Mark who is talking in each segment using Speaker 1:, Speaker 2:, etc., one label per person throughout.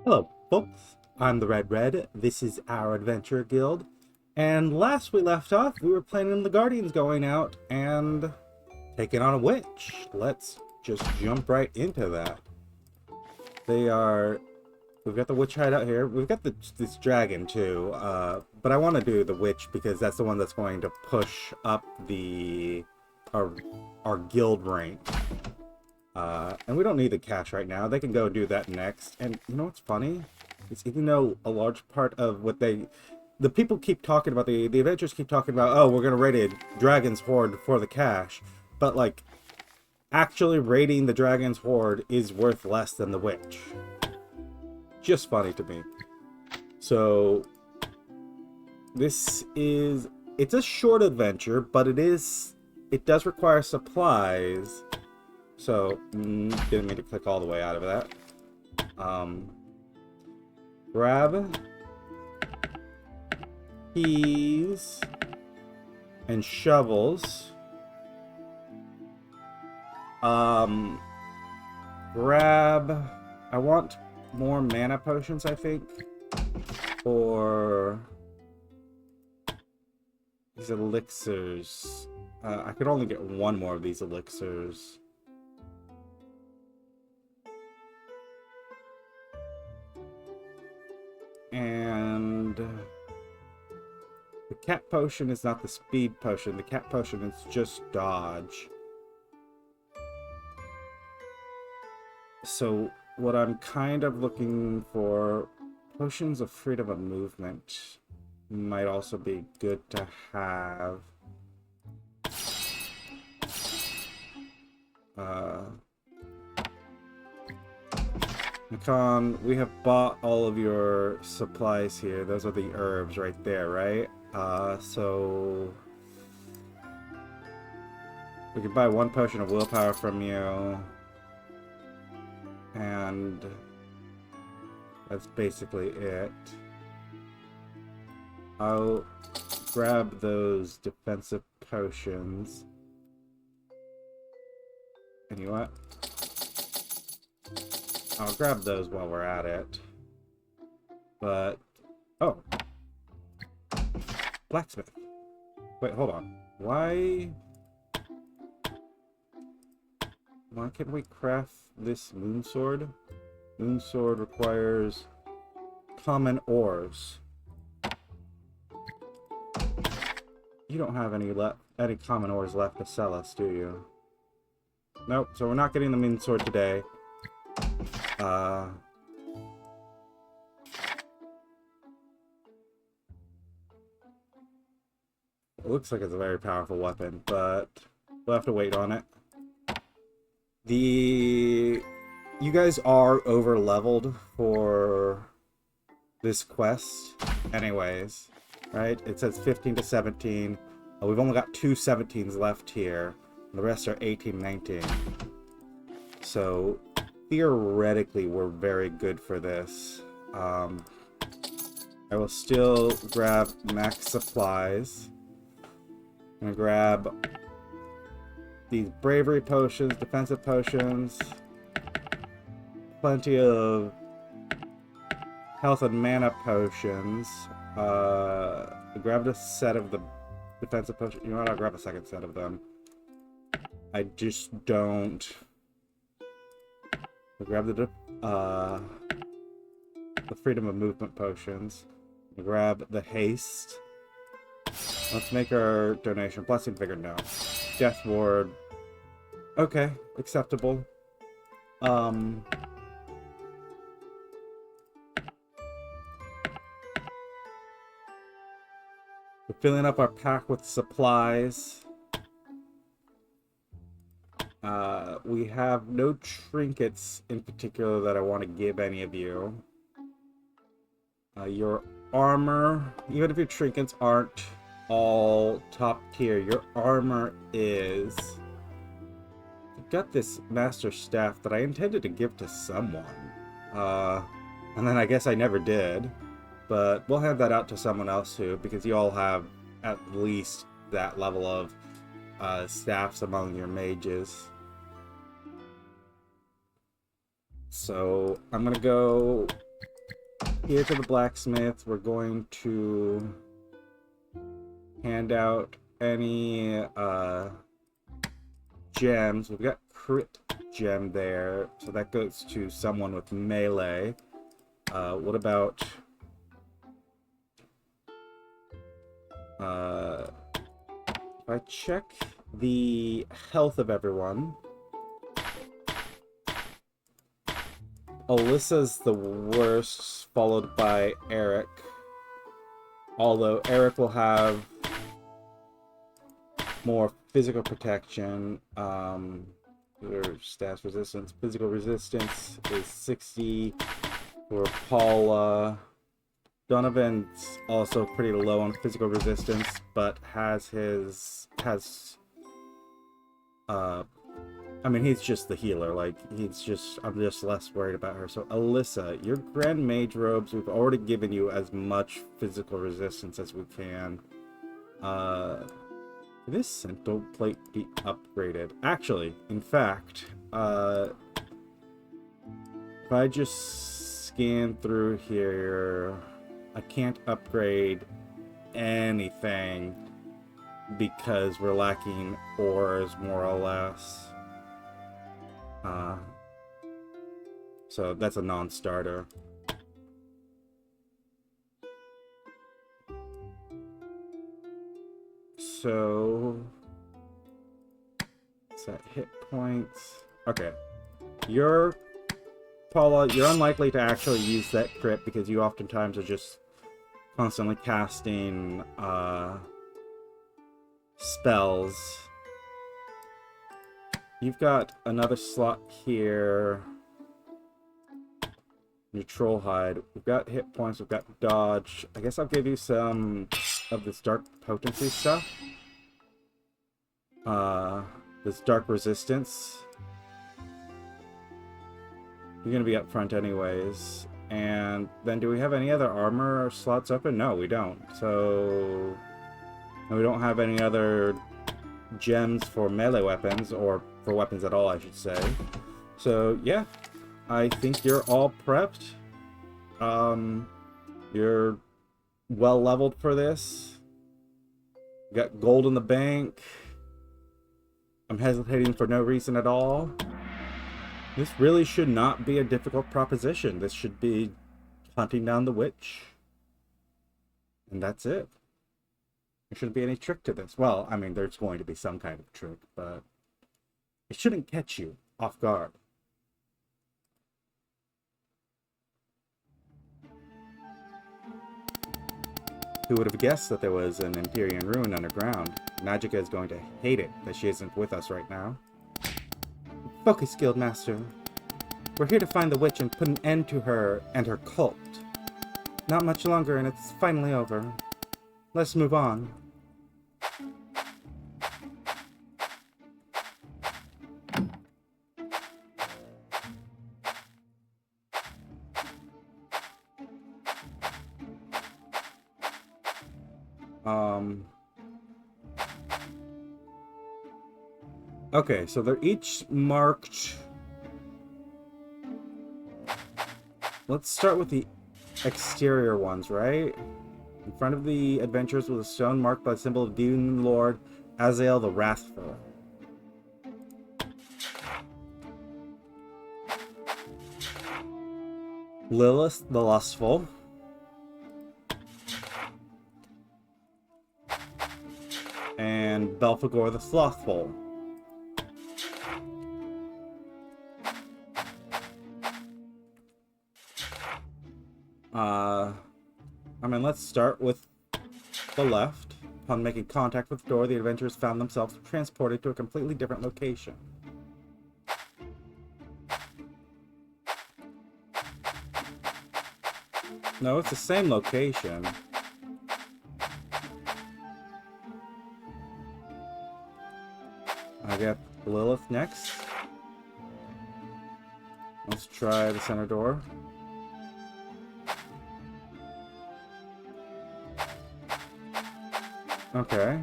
Speaker 1: Hello, folks. I'm the Red. This is our adventure guild. And last we left off, we were planning the Guardians going out and taking on a witch. Let's just jump right into that. We've got the witch hideout here. We've got this dragon too. But I want to do the witch because that's the one that's going to push up our guild rank. And we don't need the cash right now. They can go do that next. And you know what's funny? It's even though a large part of what the people keep talking about, the adventurers keep talking about, oh, we're going to raid a dragon's horde for the cash. But like, actually raiding the dragon's horde is worth less than the witch. Just funny to me. So, it's a short adventure, but it does require supplies. So, didn't mean to click all the way out of that. Grab keys and shovels. I want more mana potions, I think, or these elixirs. I could only get one more of these elixirs. And the cat potion is not the speed potion. The cat potion is just dodge. So what I'm kind of looking for, potions of freedom of movement might also be good to have. Nikon, we have bought all of your supplies here. Those are the herbs right there, right? So we could buy one potion of willpower from you. And that's basically it. I'll grab those defensive potions. And you know what? I'll grab those while we're at it. But, oh. Blacksmith. Wait, hold on. Why can't we craft this moonsword? Moonsword requires common ores. You don't have any common ores left to sell us, do you? Nope, so we're not getting the moonsword today. It looks like it's a very powerful weapon, but we'll have to wait on it. You guys are over leveled for this quest anyways, right? It says 15 to 17. We've only got two 17s left here. The rest are 18, 19. So theoretically, we're very good for this. I will still grab max supplies. I'm gonna grab these bravery potions, defensive potions, plenty of health and mana potions. I grabbed a set of the defensive potions. You know what? I'll grab a second set of them. I just don't. I'll grab the freedom of movement potions. I'll grab the haste. Let's make our donation. Blessing Vigor, no. Death Ward. Okay, acceptable. We're filling up our pack with supplies. We have no trinkets in particular that I want to give any of you. Your armor, even if your trinkets aren't all top tier, your armor is. I've got this master staff that I intended to give to someone, and then I guess I never did, but we'll hand that out to someone else too, because you all have at least that level of staffs among your mages. So I'm gonna go here to the blacksmith. We're going to hand out any gems. We've got crit gem there, so that goes to someone with melee. What about if I check the health of everyone? Alyssa's the worst, followed by Eric. Although Eric will have more physical protection. Their stats resistance. Physical resistance is 60 for Paula. Donovan's also pretty low on physical resistance, but I mean, he's just the healer. Like, I'm just less worried about her. So, Alyssa, your Grand Mage robes, we've already given you as much physical resistance as we can. This Sentinel plate be upgraded? Actually, in fact, if I just scan through here, I can't upgrade anything because we're lacking ores, more or less. So that's a non-starter. So, set hit points. Okay. Paula, you're unlikely to actually use that crit because you oftentimes are just constantly casting spells. You've got another slot here. Your troll hide. We've got hit points, we've got dodge. I guess I'll give you some of this dark potency stuff. This dark resistance. You're gonna be up front anyways. And then do we have any other armor slots open? No, we don't. So and we don't have any other gems for melee weapons, or for weapons at all, I should say. So yeah, I think you're all prepped. You're well leveled for this. You got gold in the bank. I'm hesitating for no reason at all. This really should not be a difficult proposition. This should be hunting down the witch. And that's it. There shouldn't be any trick to this. Well, I mean, there's going to be some kind of trick, but it shouldn't catch you off guard. Who would have guessed that there was an Empyrean ruin underground? Magica is going to hate it that she isn't with us right now. Focus, Guildmaster. We're here to find the witch and put an end to her and her cult. Not much longer and it's finally over. Let's move on. Okay, so they're each marked. Let's start with the exterior ones, right? In front of the adventurers was a stone marked by the symbol of Demon Lord Azazel the Wrathful. Lilith the Lustful. And Belephegor the Slothful. I mean, let's start with the left. Upon making contact with the door, the adventurers found themselves transported to a completely different location. No, it's the same location. I got Lilith next. Let's try the center door. Okay.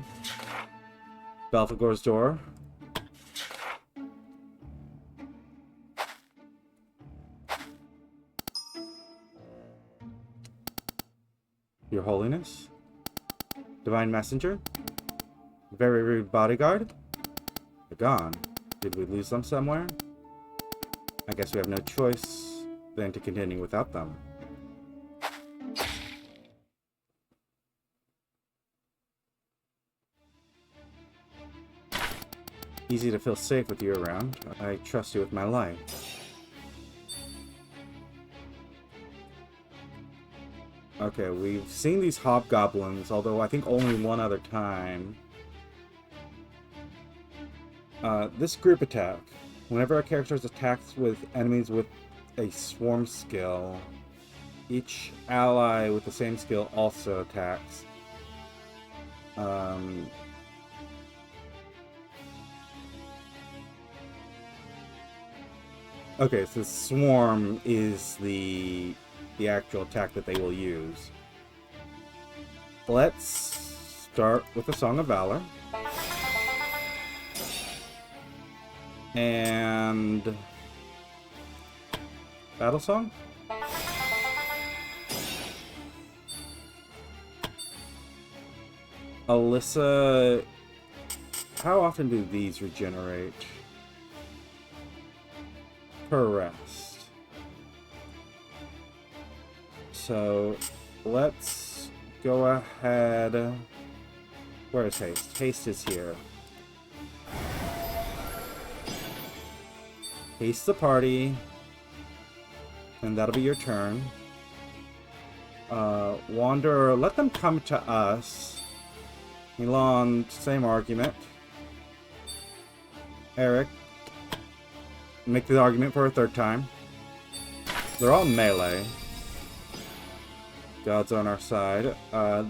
Speaker 1: Belephegor's door. Your Holiness? Divine Messenger? Very rude bodyguard? They're gone. Did we lose them somewhere? I guess we have no choice than to continue without them. Easy to feel safe with you around. I trust you with my life. Okay, we've seen these hobgoblins, although I think only one other time. This group attack. Whenever our character is attacked with enemies with a swarm skill, each ally with the same skill also attacks. Okay, so swarm is the actual attack that they will use. Let's start with the Song of Valor. And Battle Song? Alyssa, how often do these regenerate? Per rest. So let's go ahead. Where is Haste? Haste is here. Haste the party. And that'll be your turn. Wanderer, let them come to us. Milan, same argument. Eric, make the argument for a third time. They're all melee. God's on our side.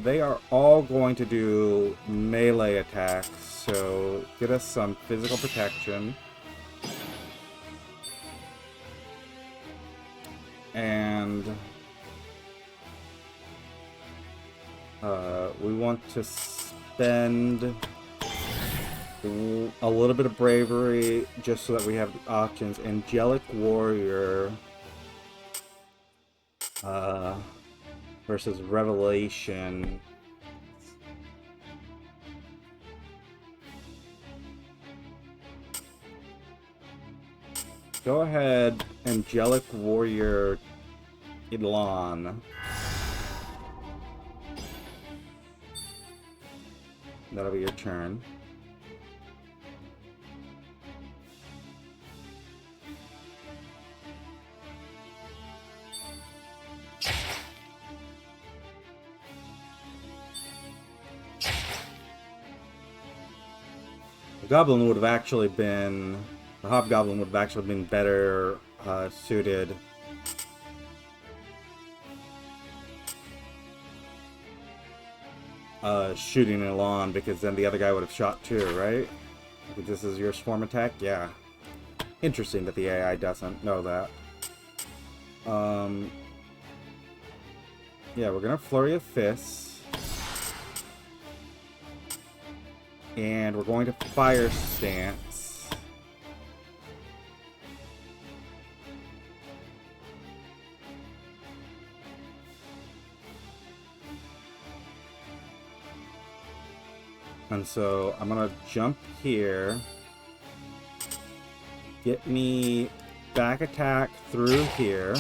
Speaker 1: They are all going to do melee attacks, so get us some physical protection. And we want to spend a little bit of bravery just so that we have options. Angelic Warrior versus Revelation. Go ahead, Angelic Warrior Idlan. That'll be your turn. The Goblin would have actually been... The Hobgoblin would have actually been better suited. Shooting it on, because then the other guy would have shot too, right? I think this is your swarm attack? Yeah. Interesting that the AI doesn't know that. Yeah, we're gonna Flurry of Fists. And we're going to Fire Stance. And so I'm gonna jump here. Get me back attack through here.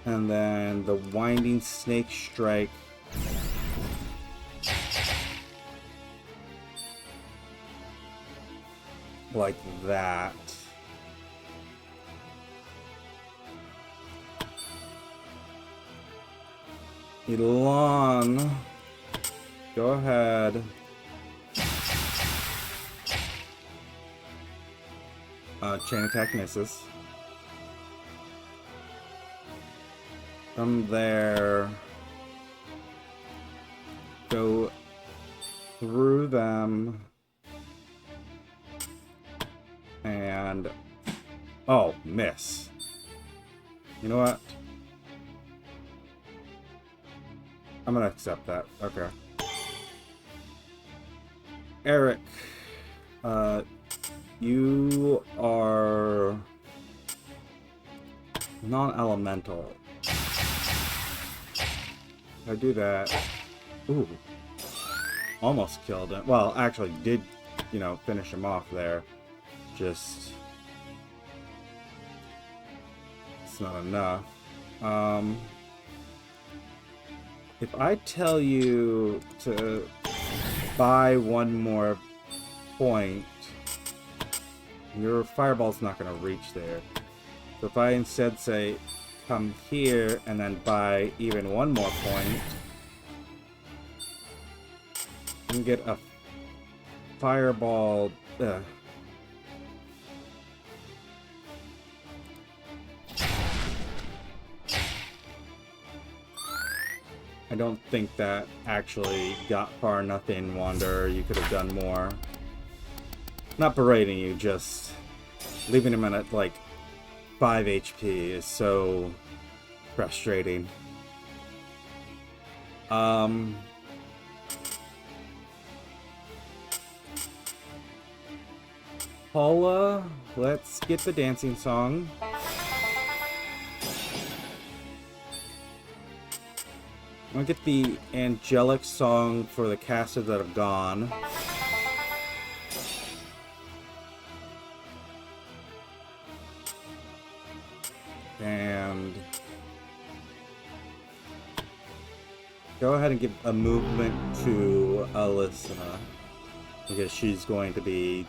Speaker 1: And then the Winding Snake Strike. Like that. Elon, go ahead. Chain attack misses. From there, go through them. And, oh, miss. You know what? I'm gonna accept that. Okay. Eric, you are non-elemental. I do that... Ooh. Almost killed him. Well, actually did, you know, finish him off there. Just... It's not enough. If I tell you to buy one more point, your fireball's not going to reach there. So if I instead say, come here and then buy even one more point, you can get a fireball. I don't think that actually got far enough in, Wanderer. You could have done more. Not berating you, just leaving him at like 5 HP is so frustrating. Paula, let's get the dancing song. I'm gonna get the angelic song for the casters that have gone. And go ahead and give a movement to Alyssa, because she's going to be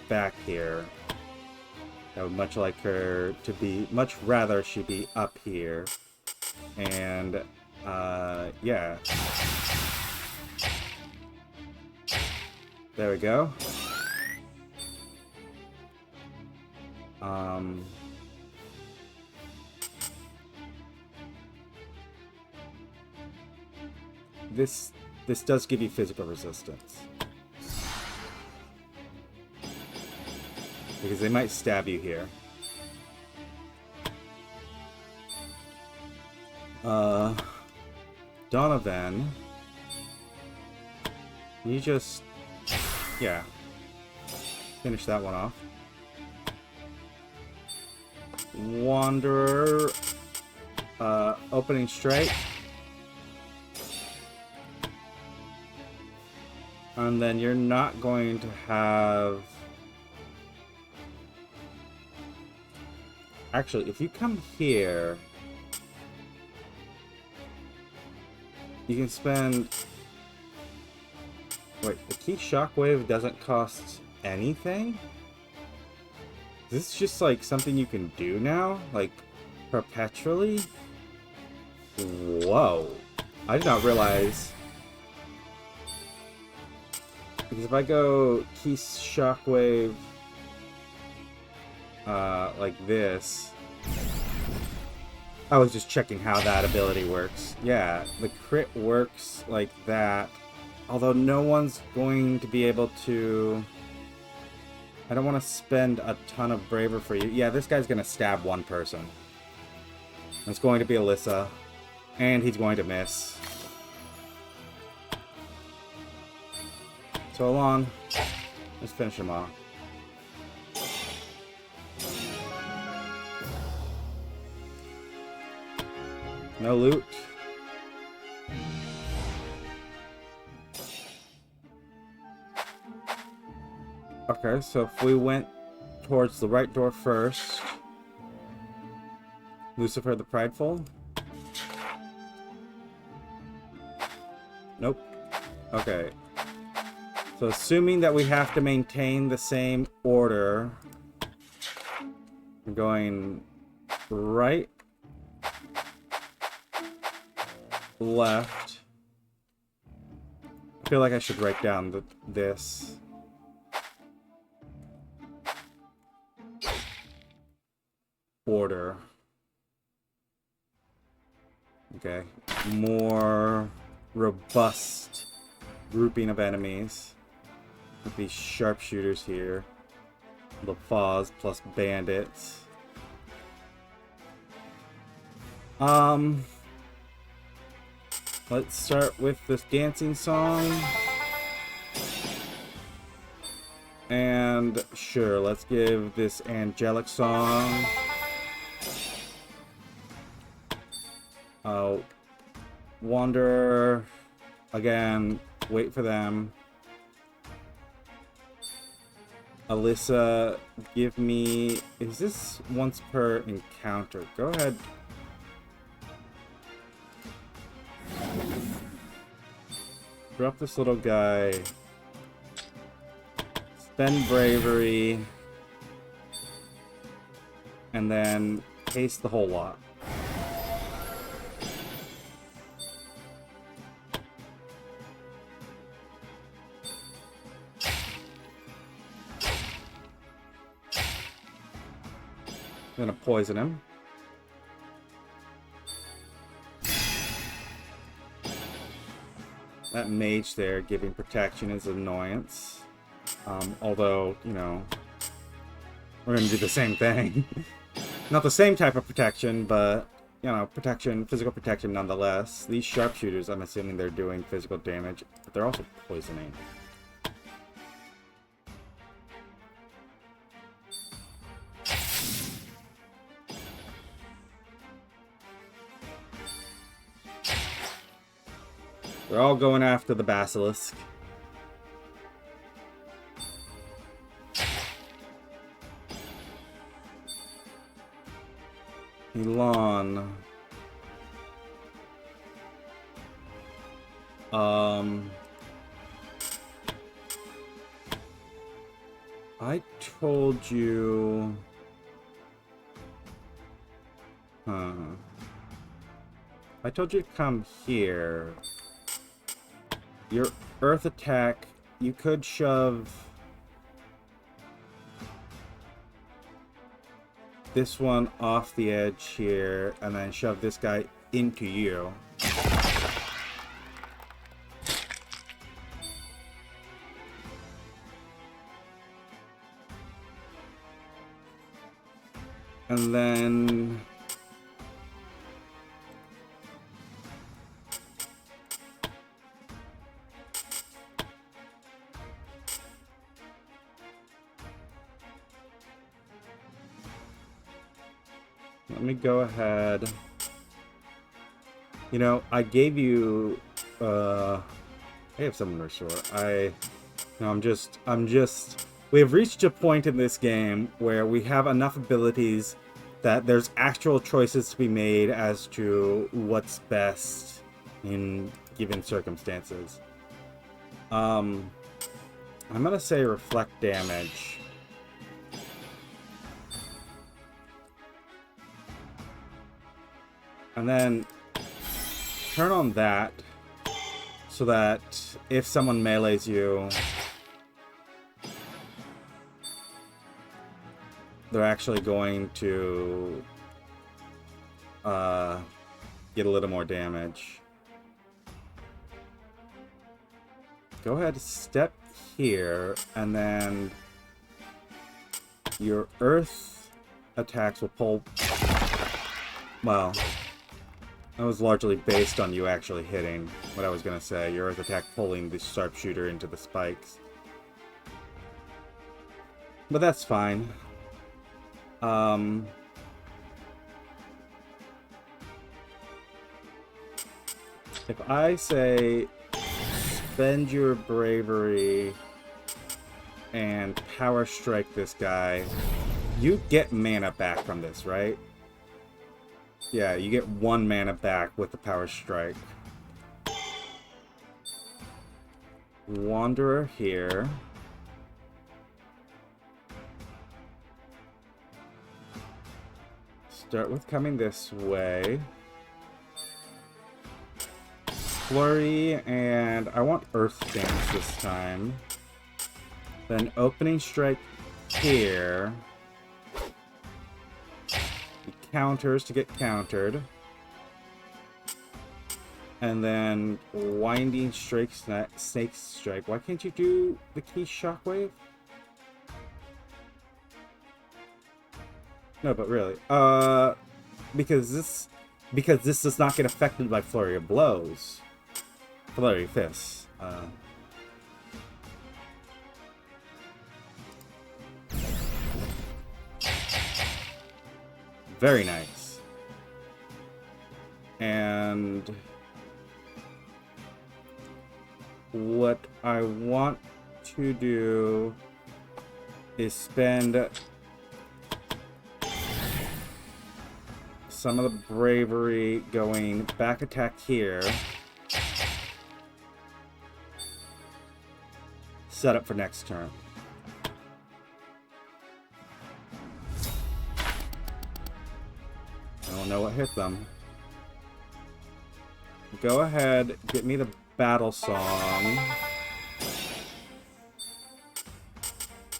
Speaker 1: back here. I would much like her to be, much rather she be up here. And, yeah. There we go. This does give you physical resistance. Because they might stab you here. Donovan, you just, yeah, finish that one off. Wanderer, opening straight. And then you're not going to have... Actually, if you come here, you can spend... Wait, the key shockwave doesn't cost anything? Is this just like something you can do now? Like, perpetually? Whoa. I did not realize... Because if I go key shockwave like this, I was just checking how that ability works. Yeah, the crit works like that, although no one's going to be able to... I don't want to spend a ton of braver for you. Yeah, this guy's going to stab one person. It's going to be Alyssa, and he's going to miss. So long. Let's finish him off. No loot. Okay, so if we went towards the right door first. Lucifer the Prideful. Nope. Okay. So assuming that we have to maintain the same order, I'm going right, left. I feel like I should write down this. Order. Okay. More robust grouping of enemies. With these sharpshooters here. The Foz plus bandits. Let's start with this dancing song. And sure, let's give this angelic song. Wanderer, again, wait for them. Alyssa, give me... Is this once per encounter? Go ahead. Drop this little guy. Spend bravery. And then haste the whole lot. I'm gonna poison him. That mage there giving protection is an annoyance. Although, you know, we're gonna do the same thing. Not the same type of protection, but, you know, protection, physical protection nonetheless. These sharpshooters, I'm assuming they're doing physical damage, but they're also poisoning. They're all going after the basilisk. Elon. I told you... I told you to come here. Your earth attack, you could shove this one off the edge here, and then shove this guy into you. And then... let me go ahead. You know, I gave you, I have someone restore. We have reached a point in this game where we have enough abilities that there's actual choices to be made as to what's best in given circumstances. I'm gonna say reflect damage. And then turn on that so that if someone melees you, they're actually going to get a little more damage. Go ahead, step here, and then your earth attacks will pull... Well... that was largely based on you actually hitting what I was going to say. Your earth attack pulling the sharpshooter into the spikes. But that's fine. If I say spend your bravery and power strike this guy, you get mana back from this, right? Yeah, you get 1 mana back with the power strike. Wanderer here. Start with coming this way. Flurry, and I want earth damage this time. Then opening strike here. Counters to get countered. And then winding strike, snake strike. Why can't you do the key shockwave? No, but really. Because this does not get affected by flurry of blows. Flurry of fists. Very nice. And what I want to do is spend some of the bravery going back attack here. Set up for next turn. I don't know what hit them. Go ahead, get me the battle song.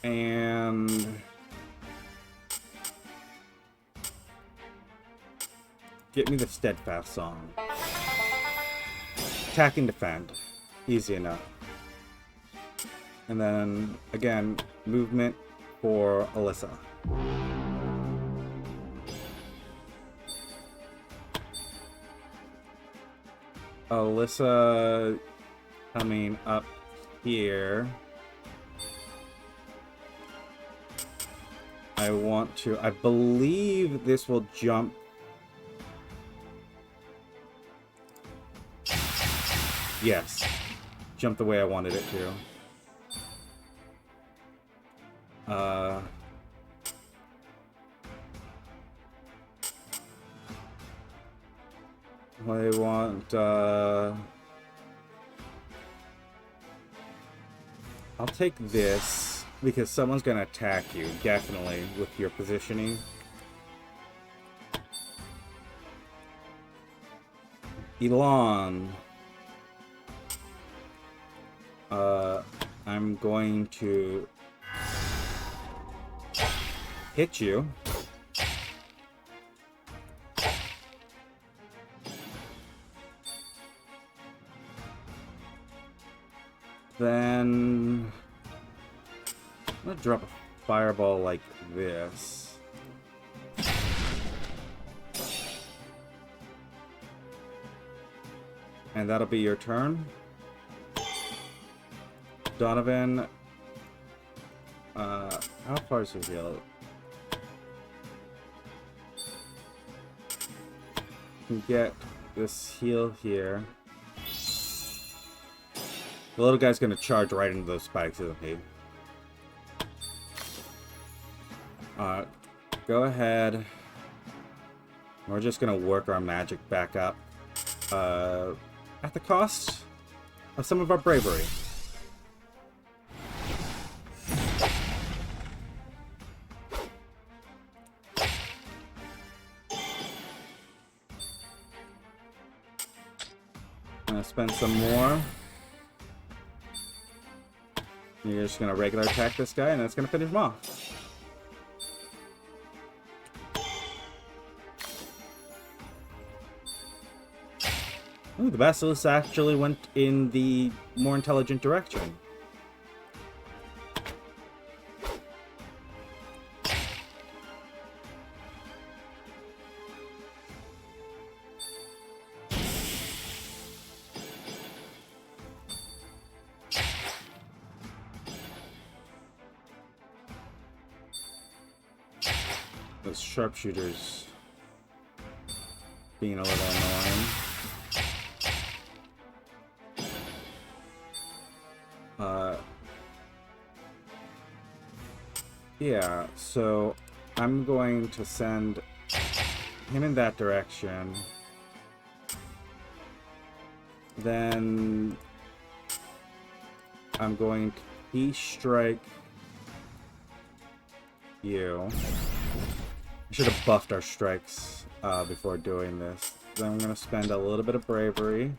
Speaker 1: And get me the steadfast song. Attack and defend. Easy enough. And then, again, movement for Alyssa. Alyssa coming up here. I believe this will jump. Yes. Jump the way I wanted it to. I want, I'll take this, because someone's gonna attack you, definitely, with your positioning. Elon. I'm going to hit you. Then I'm gonna drop a fireball like this. And that'll be your turn. Donovan, how far is your heal? You can get this heal here. The little guy's gonna charge right into those spikes, isn't he? Go ahead. We're just gonna work our magic back up. At the cost of some of our bravery. I'm gonna spend some more. You're just gonna regular attack this guy, and that's gonna finish him off. Ooh, the Basilisk actually went in the more intelligent direction. Those sharpshooters being a little annoying. Yeah, so I'm going to send him in that direction. Then I'm going to Peace Strike you. I should have buffed our strikes before doing this. Then I'm going to spend a little bit of bravery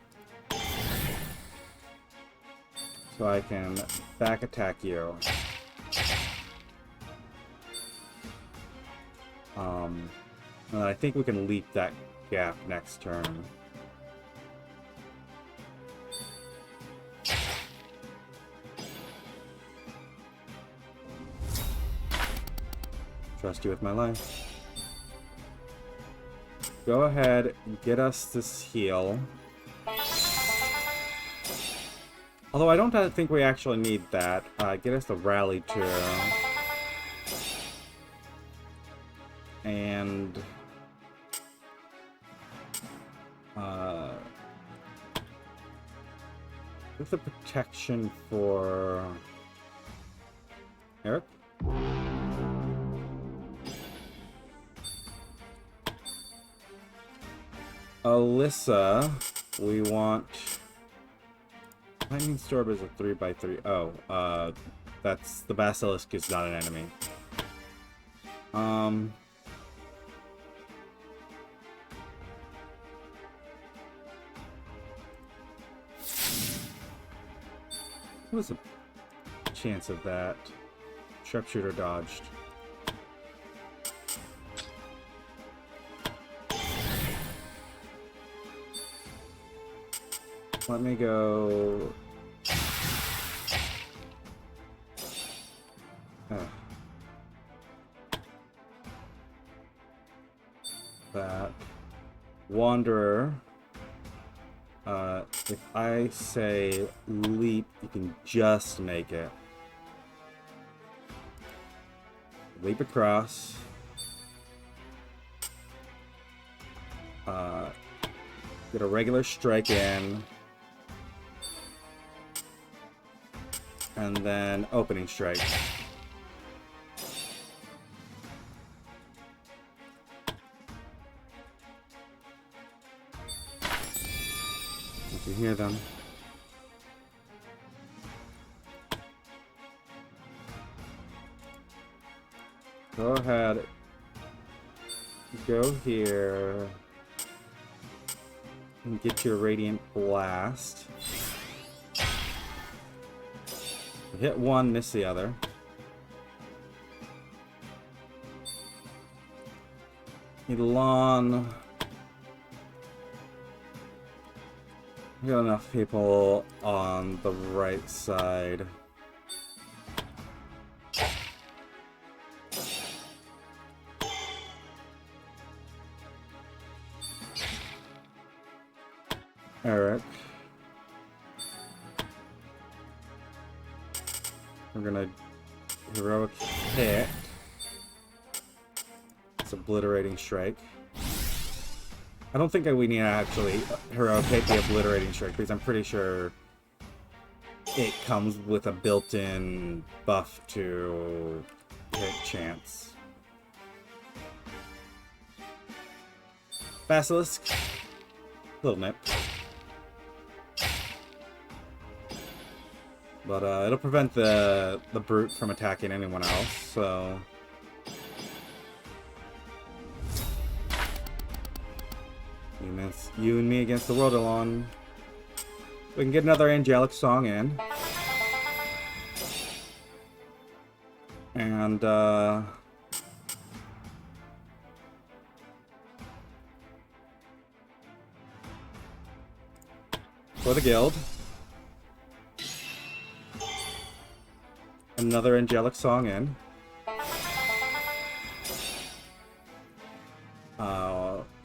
Speaker 1: so I can back attack you. And I think we can leap that gap next turn. Trust you with my life. Go ahead, get us this heal. Although I don't think we actually need that. Get us the rally too. And With the protection for Eric? Alyssa, we want Lightning Storm is a 3x3. Oh, that's the Basilisk is not an enemy. What was the chance of that? Sharpshooter dodged. Let me go. That Wanderer. If I say leap, you can just make it. Leap across. Get a regular strike in. And then opening strike. You can hear them. Go ahead. Go here. And get your Radiant Blast. Hit one, miss the other. Elon. We got enough people on the right side. Eric. We're gonna heroic hit. It's obliterating strike. I don't think that we need to actually heroic hit the obliterating strike because I'm pretty sure it comes with a built-in buff to hit chance. Basilisk. Little nip. But it'll prevent the brute from attacking anyone else, so... You and me against the world, Elon. We can get another angelic song in. And, for the guild. Another angelic song in.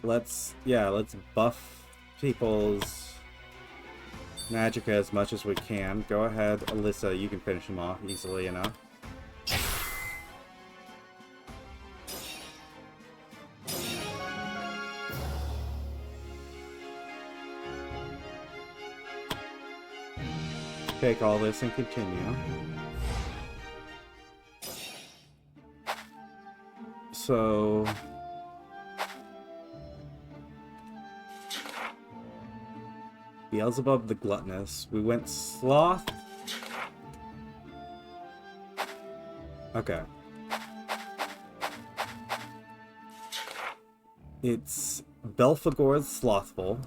Speaker 1: Let's buff people's magicka as much as we can. Go ahead, Alyssa, you can finish him off easily enough. Take all this and continue. So... Beelzebub the Gluttonous. We went Sloth. Okay. It's Belephegor the Slothful.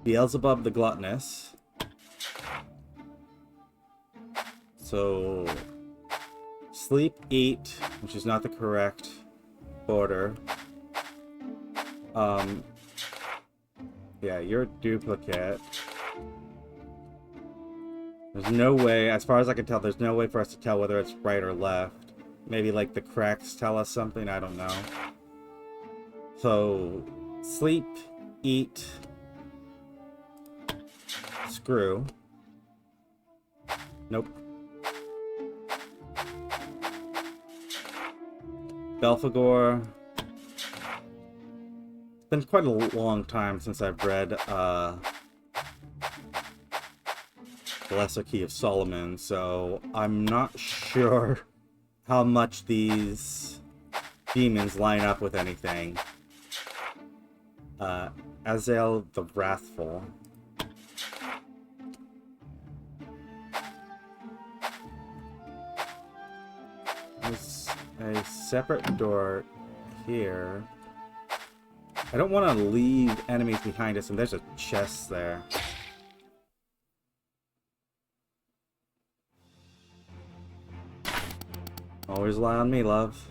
Speaker 1: Beelzebub the Gluttonous. So... Sleep, eat, which is not the correct order. Yeah, you're a duplicate. There's no way, as far as I can tell, there's no way for us to tell whether it's right or left. Maybe like the cracks tell us something, I don't know. So, sleep, eat, screw. Nope. Belephegor. It's been quite a long time since I've read The Lesser Key of Solomon, so I'm not sure how much these demons line up with anything. Azazel the Wrathful. There's a separate door here. I don't want to leave enemies behind us, and there's a chest there. Always rely on me, love.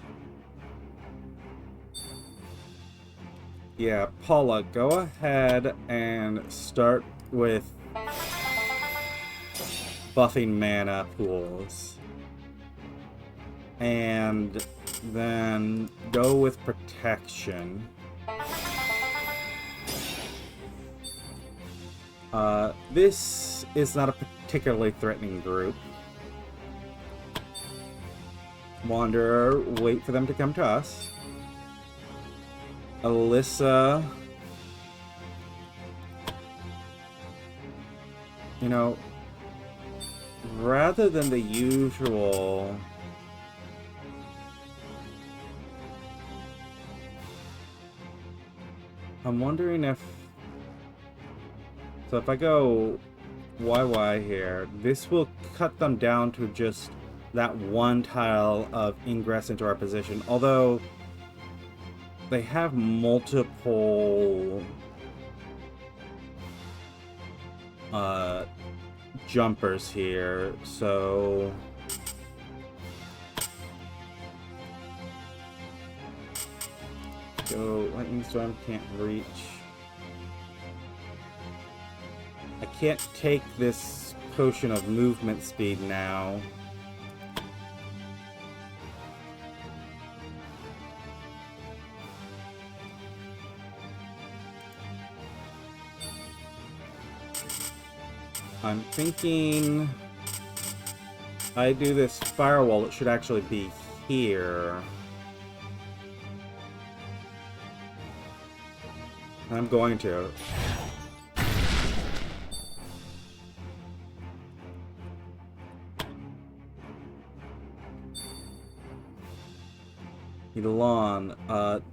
Speaker 1: Yeah, Paula, go ahead and start with buffing mana pools. And then go with protection. This is not a particularly threatening group. Wanderer, wait for them to come to us. Alyssa, you know, rather than the usual I'm wondering if so if I go YY here, this will cut them down to just that one tile of ingress into our position, although they have multiple jumpers here, so go lightning storm, can't reach. I can't take this potion of movement speed now. I'm thinking I do this firewall, it should actually be here. I'm going to. Elon,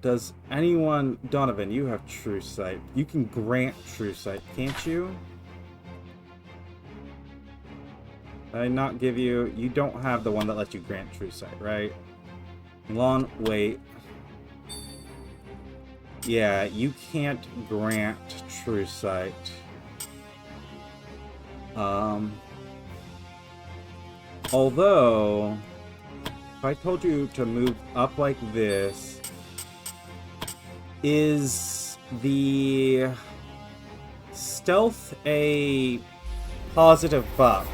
Speaker 1: does anyone... Donovan, you have True Sight. You can grant True Sight, can't you? Did I not give you... You don't have the one that lets you grant True Sight, right? Elon, wait. Yeah, you can't grant True Sight. Although, if I told you to move up like this, is the stealth a positive buff?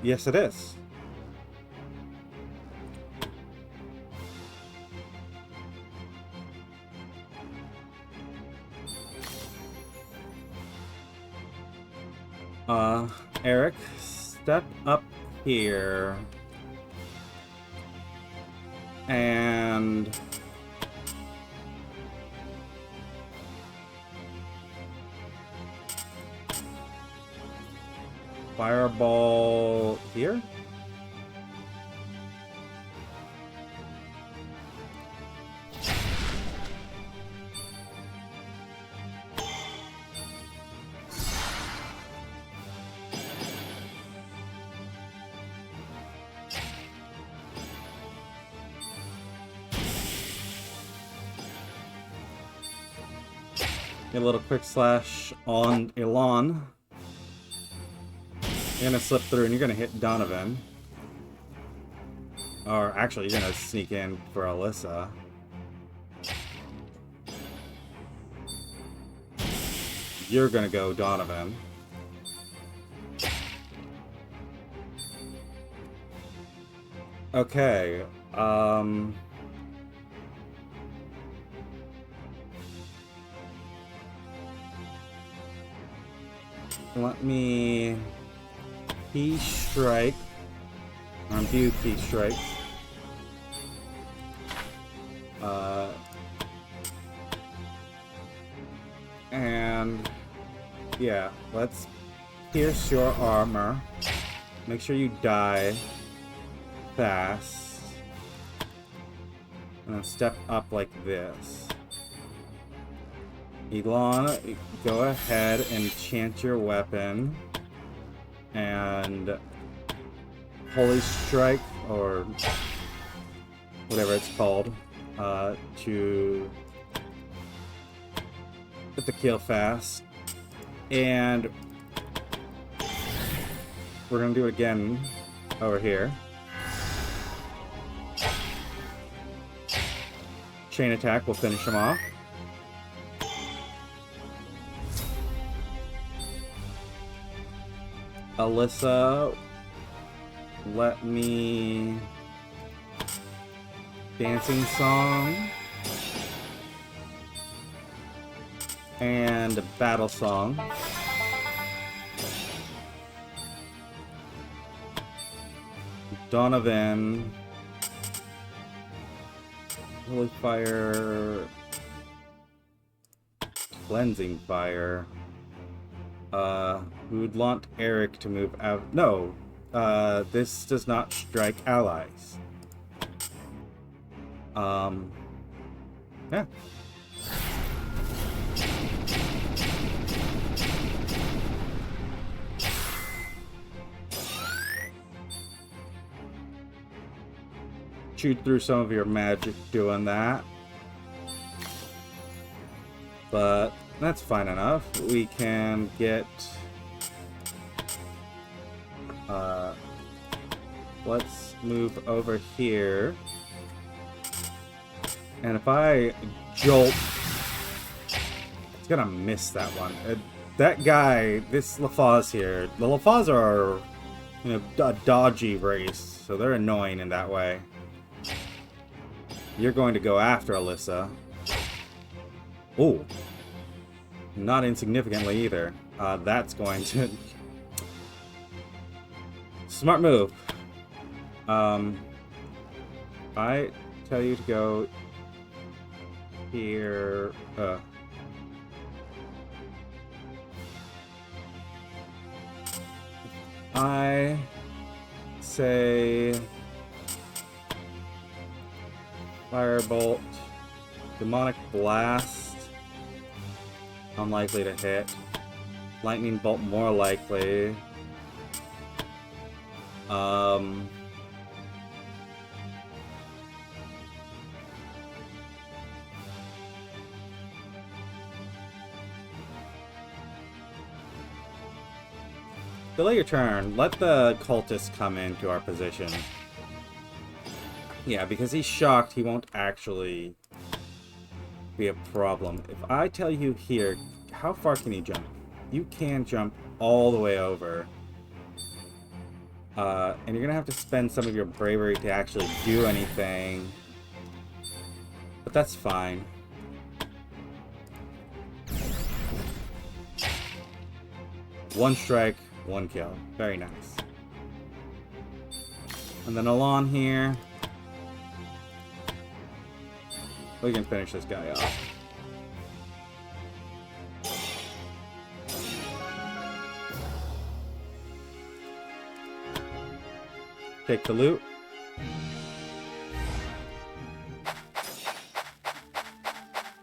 Speaker 1: Yes it is. Eric, step up here. And... Fireball here? Get a little quick slash on Elon. You're gonna slip through and you're gonna hit Donovan. Or actually, you're gonna sneak in for Alyssa. You're gonna go Donovan. Okay, let me key strike. View key strike. And yeah, let's pierce your armor. Make sure you die fast. And then step up like this. Elon, go ahead and enchant your weapon. And Holy Strike, or whatever it's called, to hit the kill fast. And we're gonna do it again over here. Chain attack will finish him off. Alyssa, let me... Dancing Song. And Battle Song. Donovan. Holy Fire. Cleansing Fire. We would want Eric to move out. No, this does not strike allies. Yeah. Shoot through some of your magic doing that. But that's fine enough. We can get... let's move over here. And if I jolt... It's gonna miss that one. That guy, this Lafaz here, the Lafaz are, you know, a dodgy race, so they're annoying in that way. You're going to go after Alyssa. Ooh. Not insignificantly either. That's going to... Smart move. I tell you to go here. I say Firebolt, Demonic Blast, unlikely to hit. Lightning Bolt more likely. Delay your turn. Let the cultist come into our position. Yeah, because he's shocked, he won't actually be a problem. If I tell you here, how far can you jump? You can jump all the way over. And you're gonna have to spend some of your bravery to actually do anything. But that's fine. One strike, one kill. Very nice. And then Alon here. We can finish this guy off. Take the loot.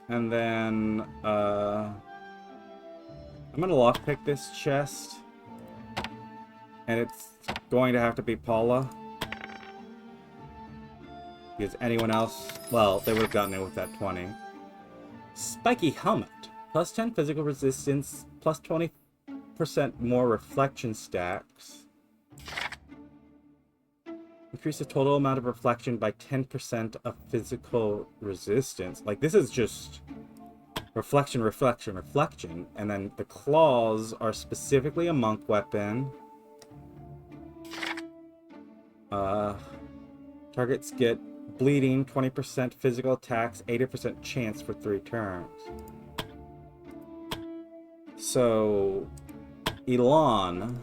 Speaker 1: And then, I'm gonna lockpick this chest. And it's going to have to be Paula. Because anyone else, well, they would have gotten it with that 20. Spiky Helmet. Plus 10 physical resistance, plus 20% more reflection stacks. Increase the total amount of reflection by 10% of physical resistance. Like, this is just reflection, reflection, reflection. And then the claws are specifically a monk weapon. Targets get bleeding, 20% physical attacks, 80% chance for 3 turns. So, Elon.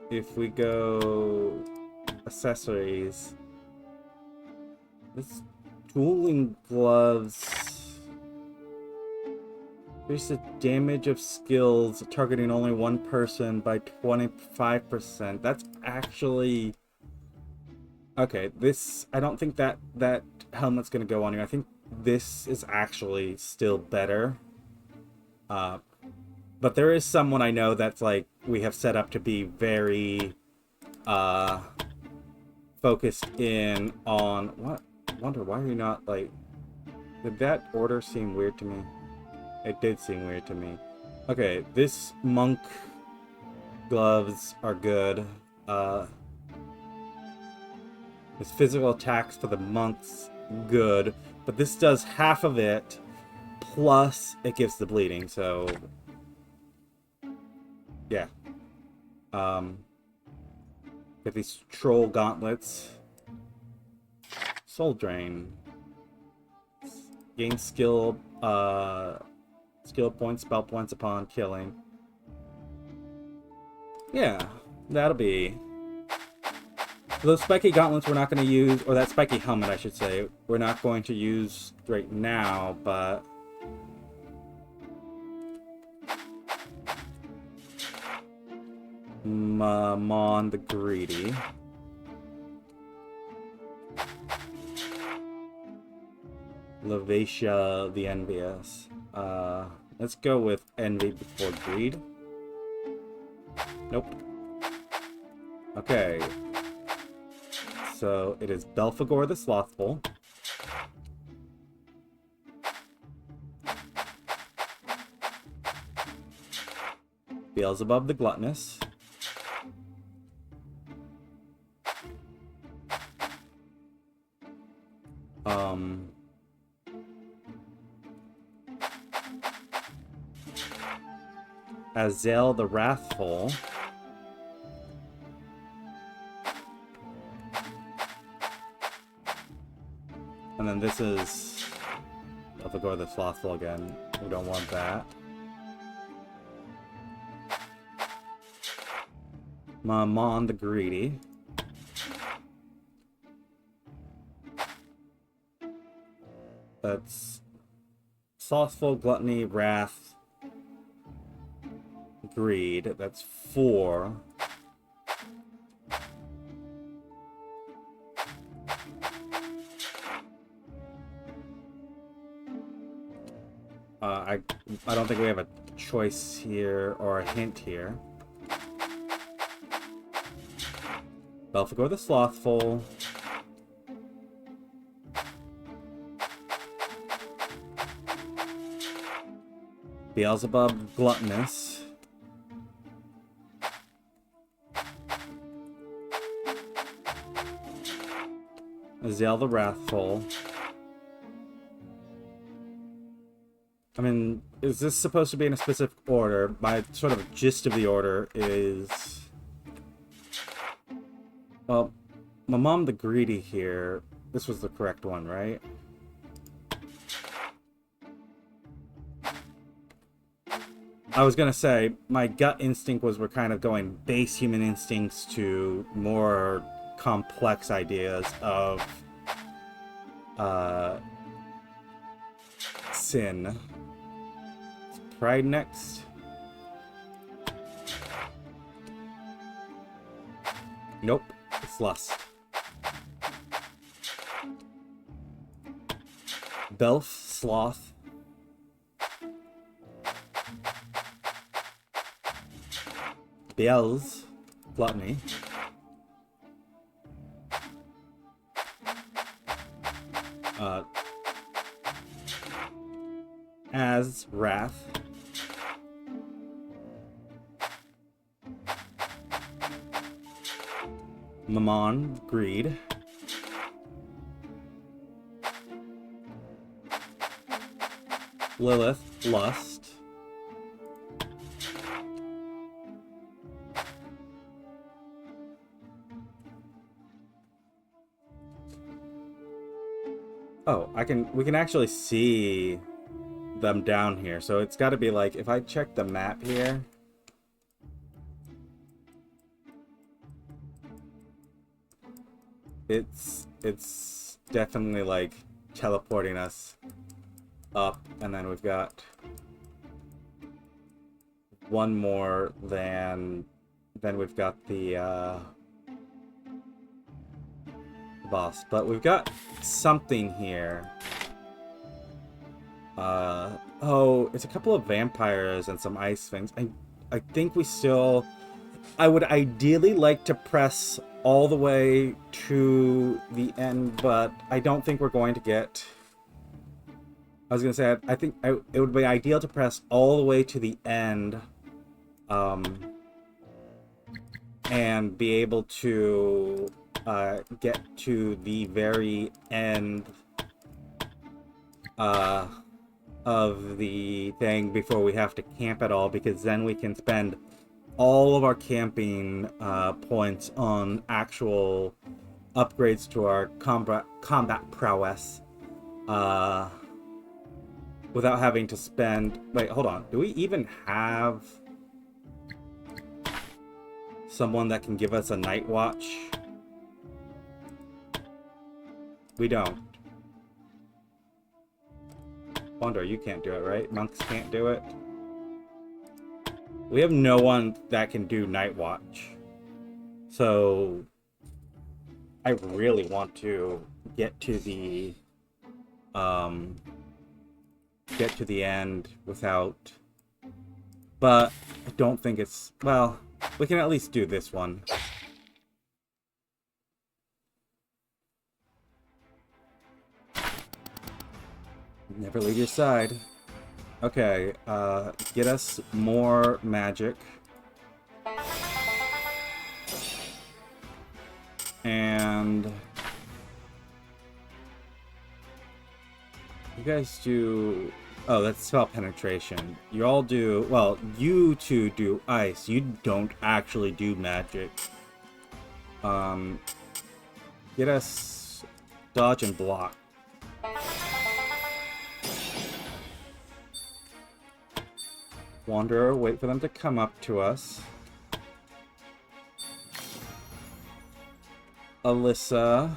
Speaker 1: If we go accessories, this dueling gloves. Increase the damage of skills targeting only one person by 25%. That's actually okay. This, I don't think that helmet's gonna go on here. I think this is actually still better. But there is someone I know that's like we have set up to be very focused in on what? Wonder why are you not like? Did that order seem weird to me? It did seem weird to me. Okay, this monk gloves are good. His physical attacks for the monks good, but this does half of it, plus it gives the bleeding. So yeah. Get these troll gauntlets. Soul drain. Gain skill points, spell points upon killing. Yeah, that'll be. Those spiky gauntlets we're not going to use, or that spiky helmet I should say, we're not going to use right now, but Mammon the Greedy. Leviatha the Envious. Let's go with Envy before Greed. Nope. Okay. So it is Belephegor the Slothful. Beelzebub the Gluttonous. Azazel the Wrathful. And then this is Belephegor the Slothful again. We don't want that. Mammon the Greedy. That's Slothful, Gluttony, Wrath, Greed. That's 4. I don't think we have a choice here or a hint here. Belephegor the Slothful. Beelzebub Gluttonous. Azazel the Wrathful. I mean, is this supposed to be in a specific order? My sort of gist of the order is... Well, Mammon the Greedy here. This was the correct one, right? I was gonna say, my gut instinct was we're kind of going base human instincts to more complex ideas of sin. Pride next. Nope, it's lust. Belf, sloth. Beelz, gluttony. As wrath. Mammon, greed. Lilith, lust. Oh, we can actually see them down here. So it's got to be like, if I check the map here, it's definitely like teleporting us up, and then we've got one more than we've got the boss. But we've got something here. Oh, it's a couple of vampires and some ice things. I think we still... I would ideally like to press all the way to the end, but I don't think we're going to get... I was going to say, I think it would be ideal to press all the way to the end, and be able to get to the very end of the thing before we have to camp at all, because then we can spend all of our camping points on actual upgrades to our combat prowess, without having to spend... Wait, hold on. Do we even have someone that can give us a night watch? We don't. Wonder, you can't do it, right? Monks can't do it. We have no one that can do night watch. So I really want to get to the end without... But I don't think it's... Well, we can at least do this one. Never leave your side. Okay, get us more magic. And... you guys do... Oh, that's spell penetration. You all do... Well, you two do ice. You don't actually do magic. Get us dodge and block. Wanderer, wait for them to come up to us. Alyssa.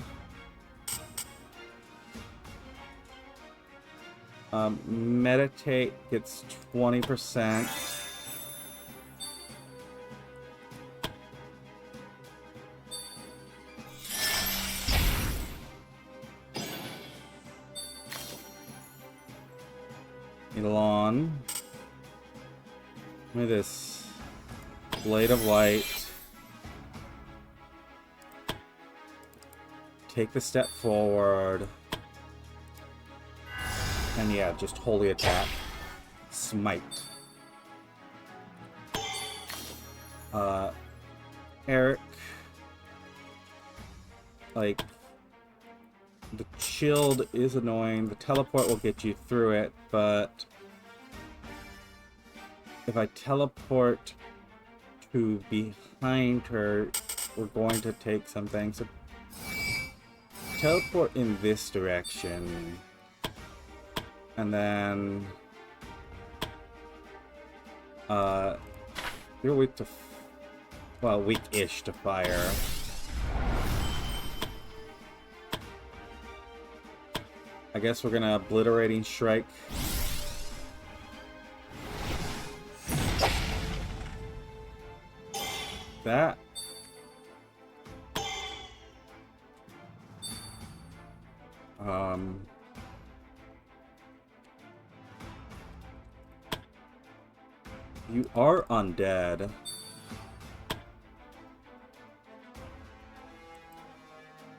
Speaker 1: Meditate gets 20%. Elon. Look at this. Blade of Light. Take the step forward. And yeah, just holy attack. Smite. Eric. Like, the shield is annoying. The teleport will get you through it, but if I teleport to behind her, we're going to take something. So teleport in this direction. And then you're weak to... well, weak-ish to fire. I guess we're gonna Obliterating Strike. That. You are undead.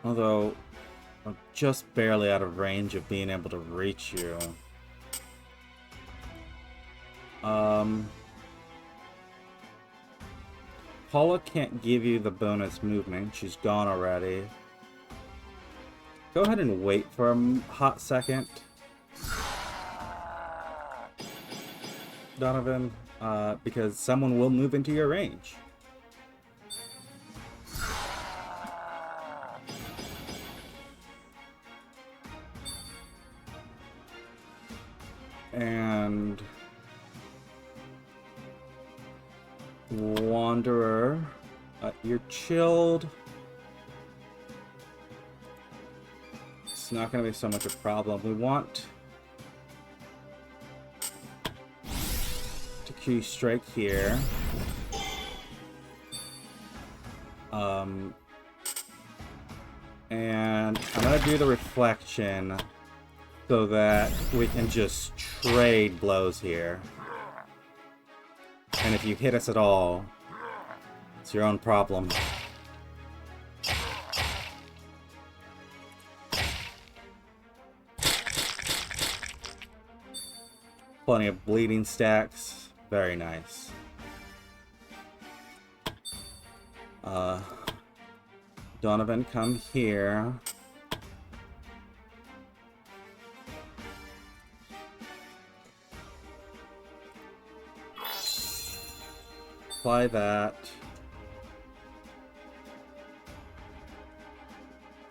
Speaker 1: Although, I'm just barely out of range of being able to reach you. Paula can't give you the bonus movement. She's gone already. Go ahead and wait for a hot second, Donovan, because someone will move into your range. And Wanderer, you're chilled. It's not going to be so much a problem. We want to Q strike here. And I'm going to do the reflection so that we can just trade blows here. And if you hit us at all, it's your own problem. Plenty of bleeding stacks. Very nice. Donovan, come here. Apply that.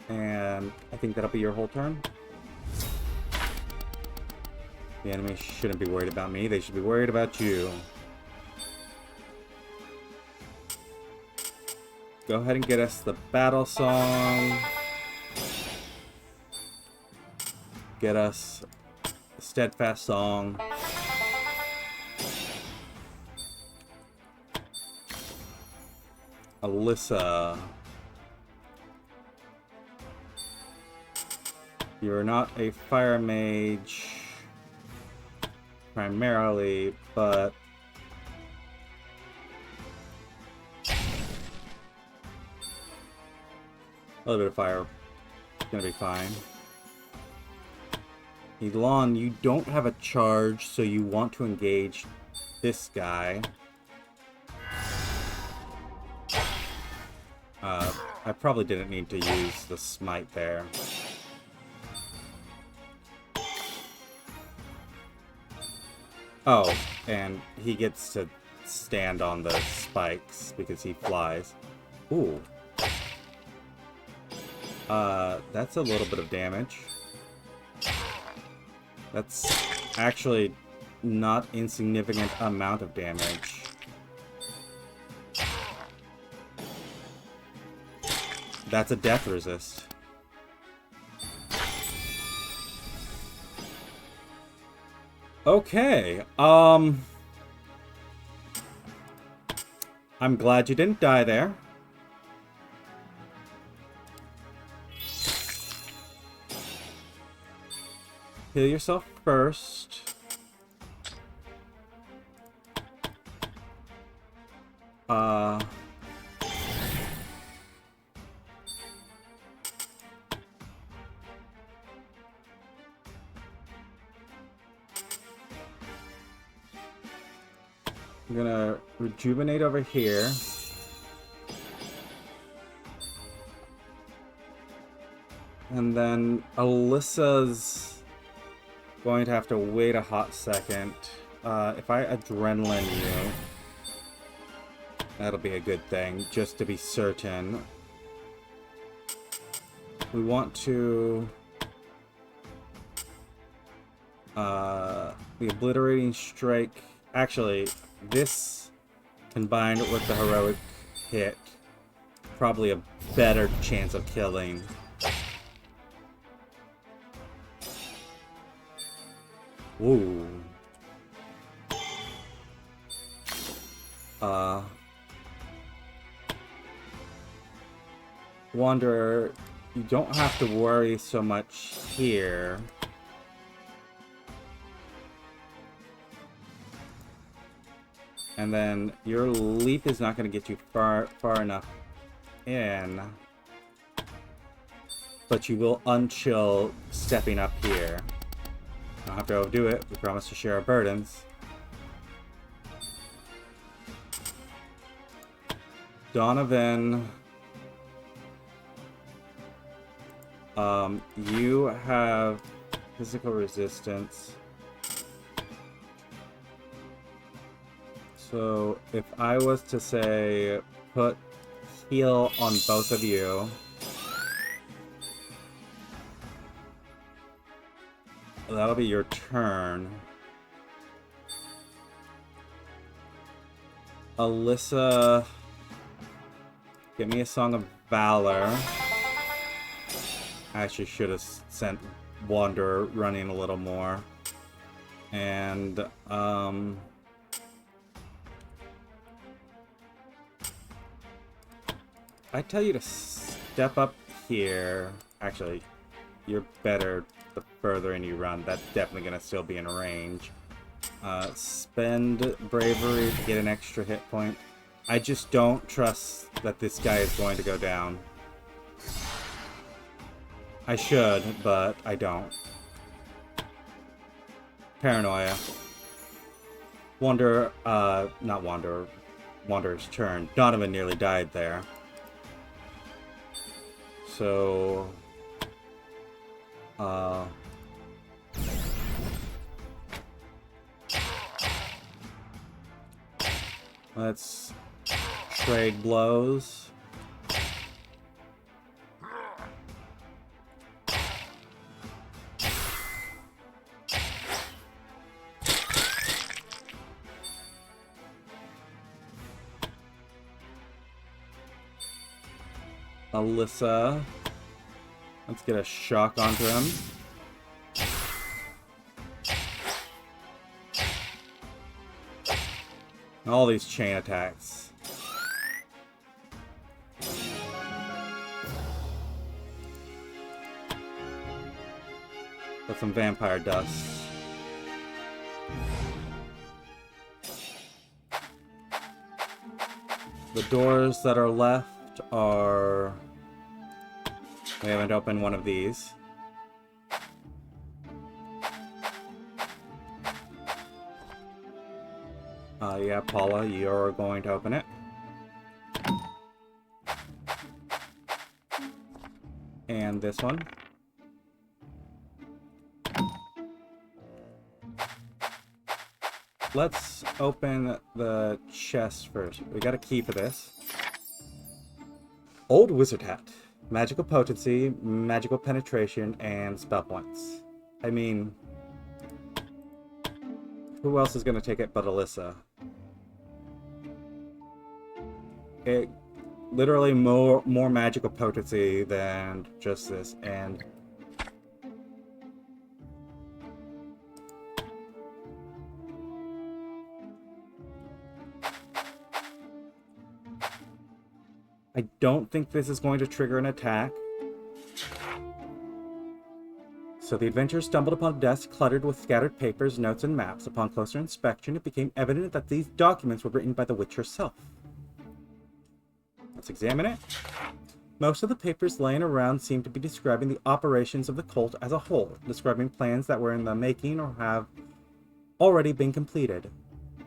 Speaker 1: And I think that'll be your whole turn. The enemy shouldn't be worried about me. They should be worried about you. Go ahead and get us the battle song. Get us the steadfast song. Alyssa. You're not a fire mage primarily, but a little bit of fire is gonna be fine. Elon, you don't have a charge, so you want to engage this guy. I probably didn't need to use the smite there. Oh, and he gets to stand on the spikes because he flies. Ooh. That's a little bit of damage. That's actually not insignificant amount of damage. That's a death resist. Okay, I'm glad you didn't die there. Heal yourself first. I'm gonna rejuvenate over here. And then Alyssa's going to have to wait a hot second. If I adrenaline you, that'll be a good thing, just to be certain. We want to... the Obliterating Strike... Actually, this combined with the Heroic Hit, probably a better chance of killing. Ooh. Wanderer, you don't have to worry so much here. And then your leap is not going to get you far enough in. But you will unchill stepping up here. Don't have to overdo it. We promise to share our burdens. Donovan. You have physical resistance. So if I was to say put heal on both of you, that'll be your turn. Alyssa, give me a Song of Valor. I actually should have sent Wanderer running a little more. And, I tell you to step up here. Actually, you're better the further in you run. That's definitely going to still be in range. Spend Bravery to get an extra hit point. I just don't trust that this guy is going to go down. I should, but I don't. Paranoia. Not Wanderer. Wanderer's turn. Donovan nearly died there. So... let's trade blows. Alyssa. Let's get a shock onto him. All these chain attacks. Put some vampire dust. The doors that are left are... we haven't opened one of these. Yeah, Paula, you're going to open it. And this one. Let's open the chest first. We got a key for this. Old Wizard Hat. Magical potency, magical penetration, and spell points. I mean, who else is going to take it but Alyssa? It literally more magical potency than just this, and I don't think this is going to trigger an attack. So the adventurers stumbled upon a desk cluttered with scattered papers, notes, and maps. Upon closer inspection, it became evident that these documents were written by the witch herself. Let's examine it. Most of the papers laying around seem to be describing the operations of the cult as a whole, describing plans that were in the making or have already been completed.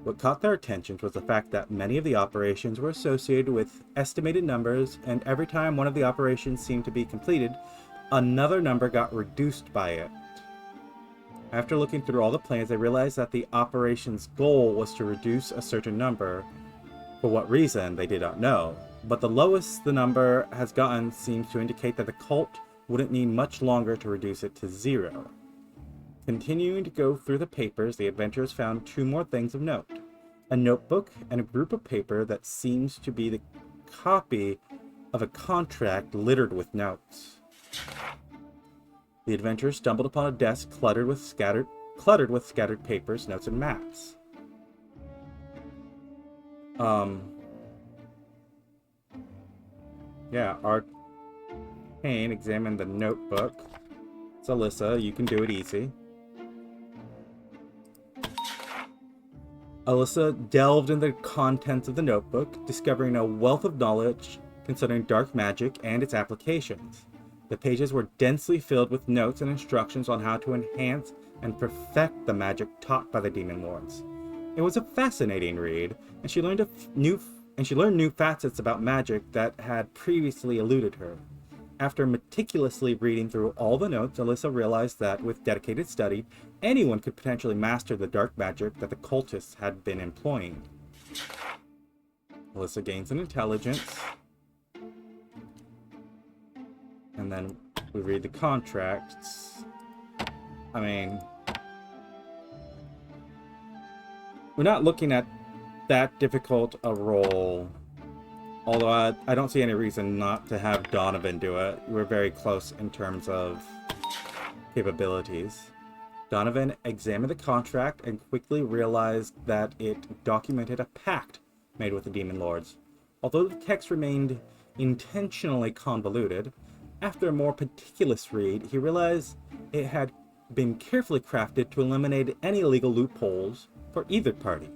Speaker 1: What caught their attention was the fact that many of the operations were associated with estimated numbers, and every time one of the operations seemed to be completed, another number got reduced by it. After looking through all the plans, they realized that the operation's goal was to reduce a certain number. For what reason, they did not know. But the lowest the number has gotten seems to indicate that the cult wouldn't need much longer to reduce it to 0. Continuing to go through the papers, the adventurers found 2 more things of note. A notebook and a group of paper that seems to be the copy of a contract littered with notes. The adventurers stumbled upon a desk cluttered with scattered papers, notes, and maps. Yeah, Arcane examined the notebook. It's Alyssa, you can do it easy. Alyssa delved into the contents of the notebook, discovering a wealth of knowledge concerning dark magic and its applications. The pages were densely filled with notes and instructions on how to enhance and perfect the magic taught by the demon lords. It was a fascinating read, and she learned new facets about magic that had previously eluded her. After meticulously reading through all the notes, Alyssa realized that with dedicated study, anyone could potentially master the dark magic that the cultists had been employing. Alyssa gains an intelligence. And then we read the contracts. I mean, we're not looking at that difficult a role. Although I don't see any reason not to have Donovan do it. We're very close in terms of capabilities. Donovan examined the contract and quickly realized that it documented a pact made with the Demon Lords. Although the text remained intentionally convoluted, after a more meticulous read, he realized it had been carefully crafted to eliminate any legal loopholes for either party.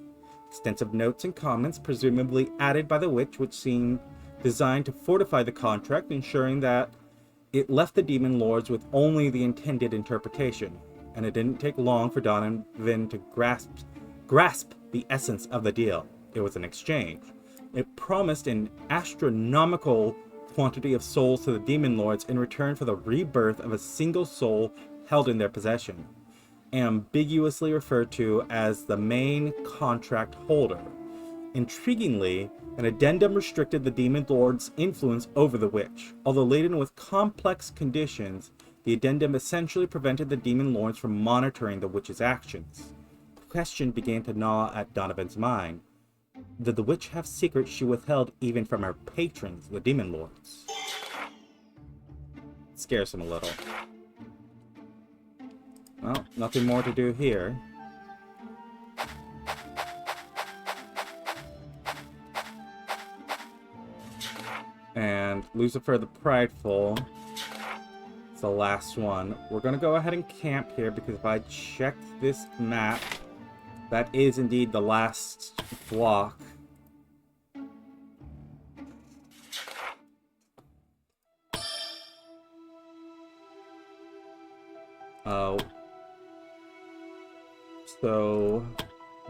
Speaker 1: Extensive notes and comments, presumably added by the witch, which seemed designed to fortify the contract, ensuring that it left the Demon Lords with only the intended interpretation. And it didn't take long for Donovan to grasp the essence of the deal. It was an exchange. It promised an astronomical quantity of souls to the Demon Lords in return for the rebirth of a single soul held in their possession, ambiguously referred to as the main contract holder. Intriguingly, an addendum restricted the Demon Lord's influence over the witch. Although laden with complex conditions, the addendum essentially prevented the Demon Lords from monitoring the witch's actions. The question began to gnaw at Donovan's mind. Did the witch have secrets she withheld even from her patrons, the Demon Lords? It scares him a little. Well, nothing more to do here. And Lucifer the Prideful is the last one. We're going to go ahead and camp here because if I check this map, that is indeed the last block. So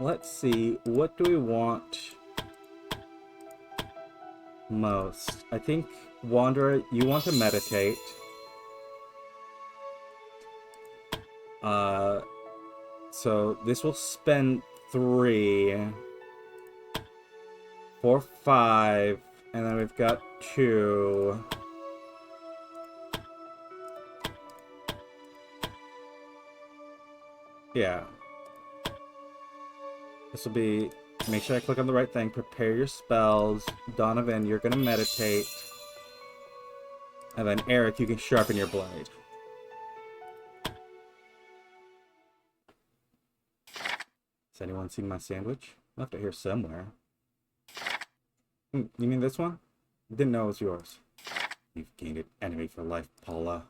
Speaker 1: let's see, what do we want most? I think, Wanderer, you want to meditate. So this will spend 3, 4, 5, and then we've got 2. Yeah. This will be, make sure I click on the right thing, prepare your spells. Donovan, you're going to meditate. And then Eric, you can sharpen your blade. Has anyone seen my sandwich? I left it here somewhere. You mean this one? Didn't know it was yours. You've gained an enemy for life, Paula.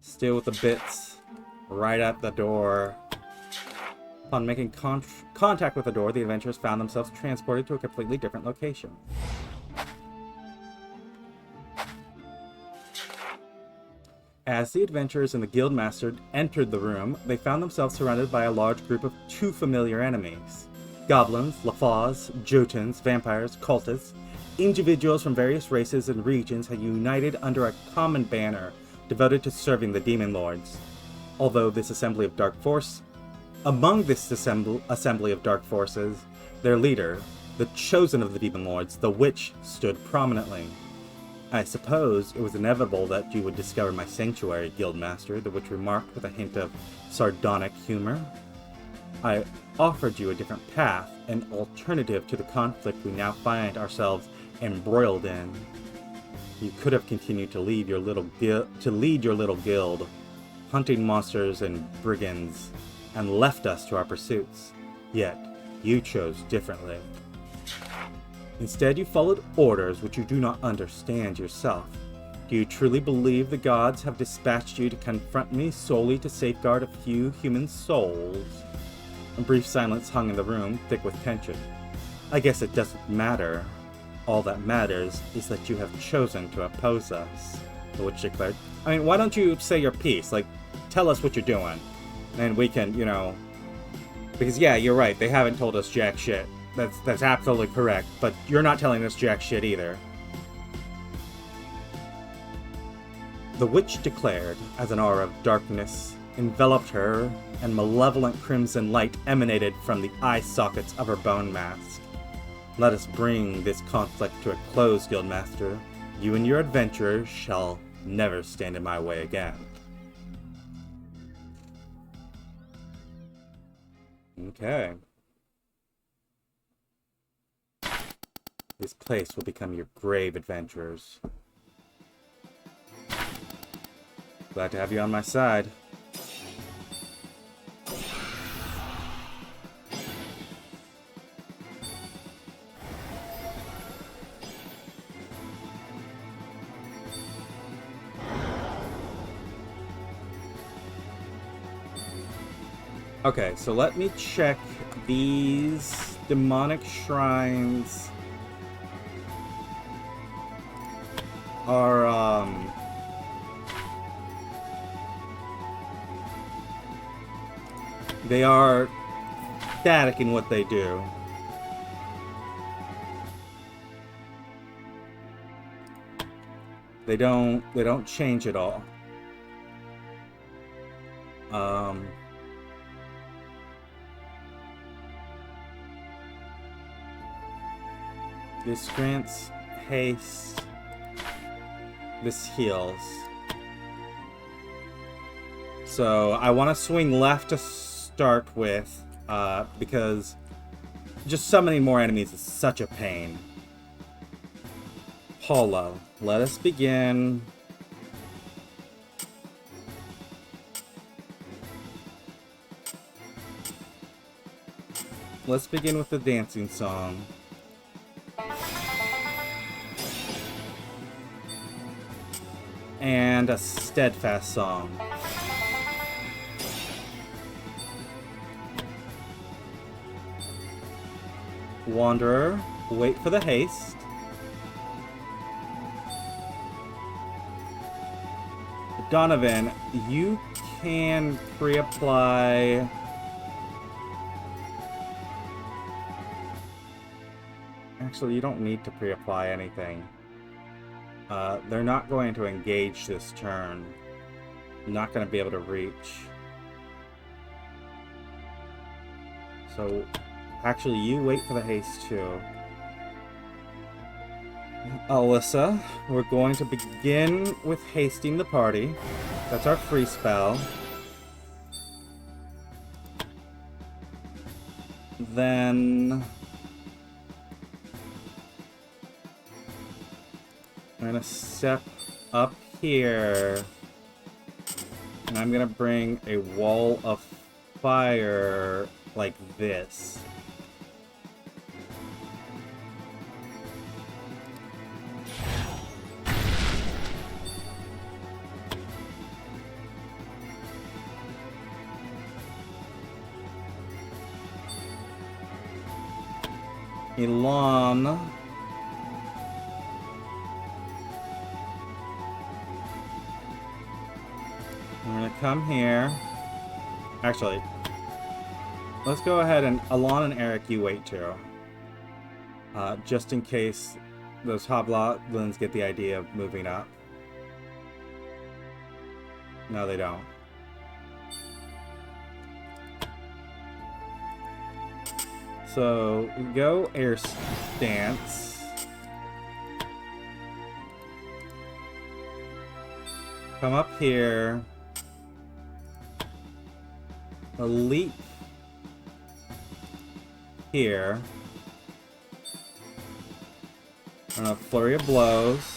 Speaker 1: Still with the bits. Right at the door. Upon making contact with the door, the adventurers found themselves transported to a completely different location. As the adventurers and the guildmaster entered the room, they found themselves surrounded by a large group of 2 familiar enemies. Goblins, Lafaz, Jotuns, vampires, cultists, individuals from various races and regions had united under a common banner devoted to serving the Demon Lords. Although this assembly of dark force, among this assembly of dark forces, their leader, the chosen of the Demon Lords, the Witch, stood prominently. I suppose it was inevitable that you would discover my sanctuary, Guildmaster, the Witch remarked with a hint of sardonic humor. I offered you a different path, an alternative to the conflict we now find ourselves embroiled in. You could have continued to lead your little guild, hunting monsters and brigands, and left us to our pursuits. Yet, you chose differently. Instead, you followed orders which you do not understand yourself. Do you truly believe the gods have dispatched you to confront me solely to safeguard a few human souls? A brief silence hung in the room, thick with tension. I guess it doesn't matter. All that matters is that you have chosen to oppose us, the witch declared. I mean, why don't you say your piece? Like, tell us what you're doing. And we can, you know... Because, yeah, you're right. They haven't told us jack shit. That's absolutely correct. But you're not telling us jack shit either. The witch declared, as an aura of darkness enveloped her, and malevolent crimson light emanated from the eye sockets of her bone mask. Let us bring this conflict to a close, Guildmaster. You and your adventurers shall never stand in my way again. Okay. This place will become your grave, adventurers. Glad to have you on my side. Okay, so let me check these demonic shrines are, they are static in what they do. They don't change at all. This grants haste. This heals. So I want to swing left to start with, because just summoning more enemies is such a pain. Paula, let us begin. Let's begin with the dancing song. And a steadfast song. Wanderer, wait for the haste. Donovan, you can pre-apply. Actually, you don't need to pre-apply anything. They're not going to engage this turn. Not going to be able to reach. So, actually, you wait for the haste too. Alyssa, we're going to begin with hasting the party. That's our free spell. Then I'm gonna step up here, and I'm gonna bring a wall of fire like this. Elon, I'm gonna come here. Actually, let's go ahead and Alon and Eric, you wait too. Just in case those hobgoblins get the idea of moving up. No, they don't. So, go air stance. Come up here. A leap here. And a flurry of blows.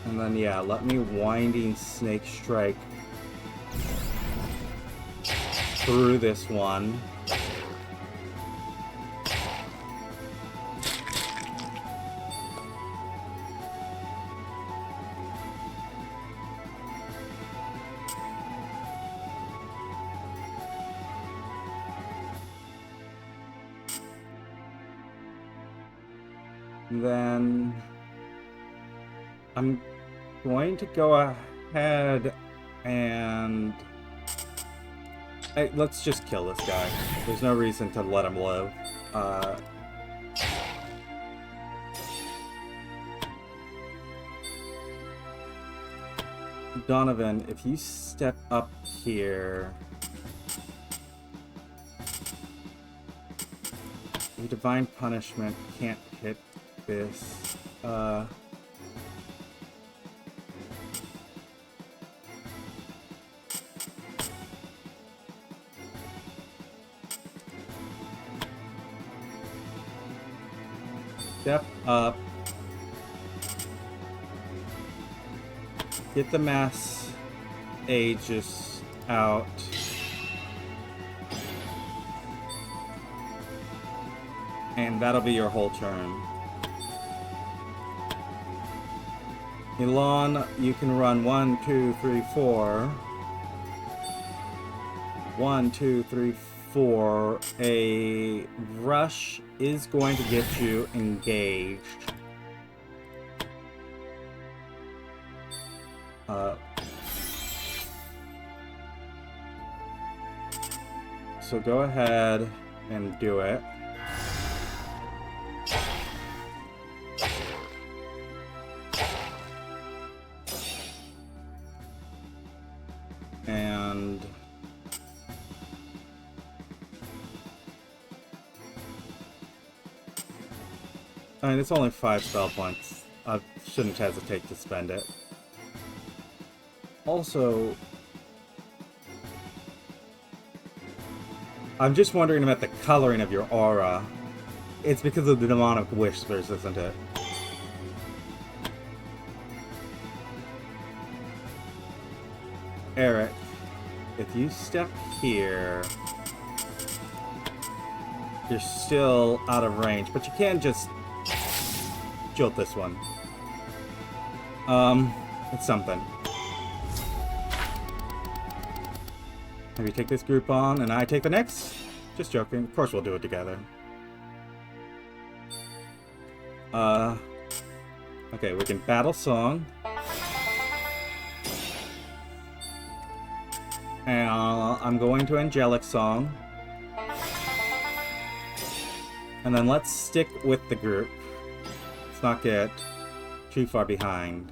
Speaker 1: And then, yeah, let me winding snake strike through this one. Then I'm going to go ahead and let's just kill this guy. There's no reason to let him live. Donovan, if you step up here, Your divine punishment can't hit this. Step up. Get the mass Aegis out. And that'll be your whole turn. Elon, you can run 1, 2, 3, 4. 1, 2, 3, 4. A rush is going to get you engaged. So go ahead and do it. And I mean, it's only 5 spell points. I shouldn't hesitate to spend it. Also, I'm just wondering about the coloring of your aura. It's because of the demonic whispers, isn't it? Eric, if you step here, you're still out of range, but you can just jolt this one. It's something. Maybe take this group on and I take the next? Just joking. Of course we'll do it together. Okay, we can battle song. And I'm going to angelic song. And then let's stick with the group. Let's not get too far behind.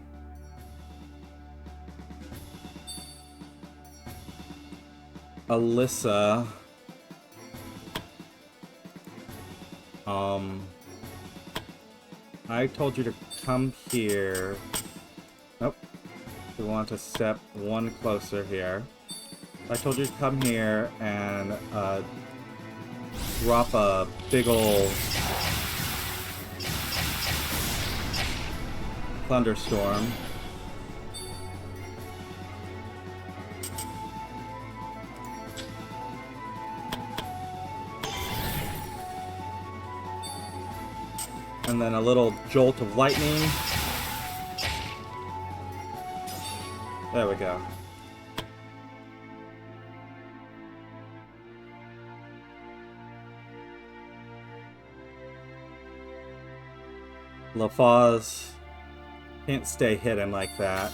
Speaker 1: Alyssa. I told you to come here. Nope. We want to step one closer here. I told you to come here and drop a big ol' thunderstorm. And then a little jolt of lightning. There we go. LaFaz can't stay hidden like that.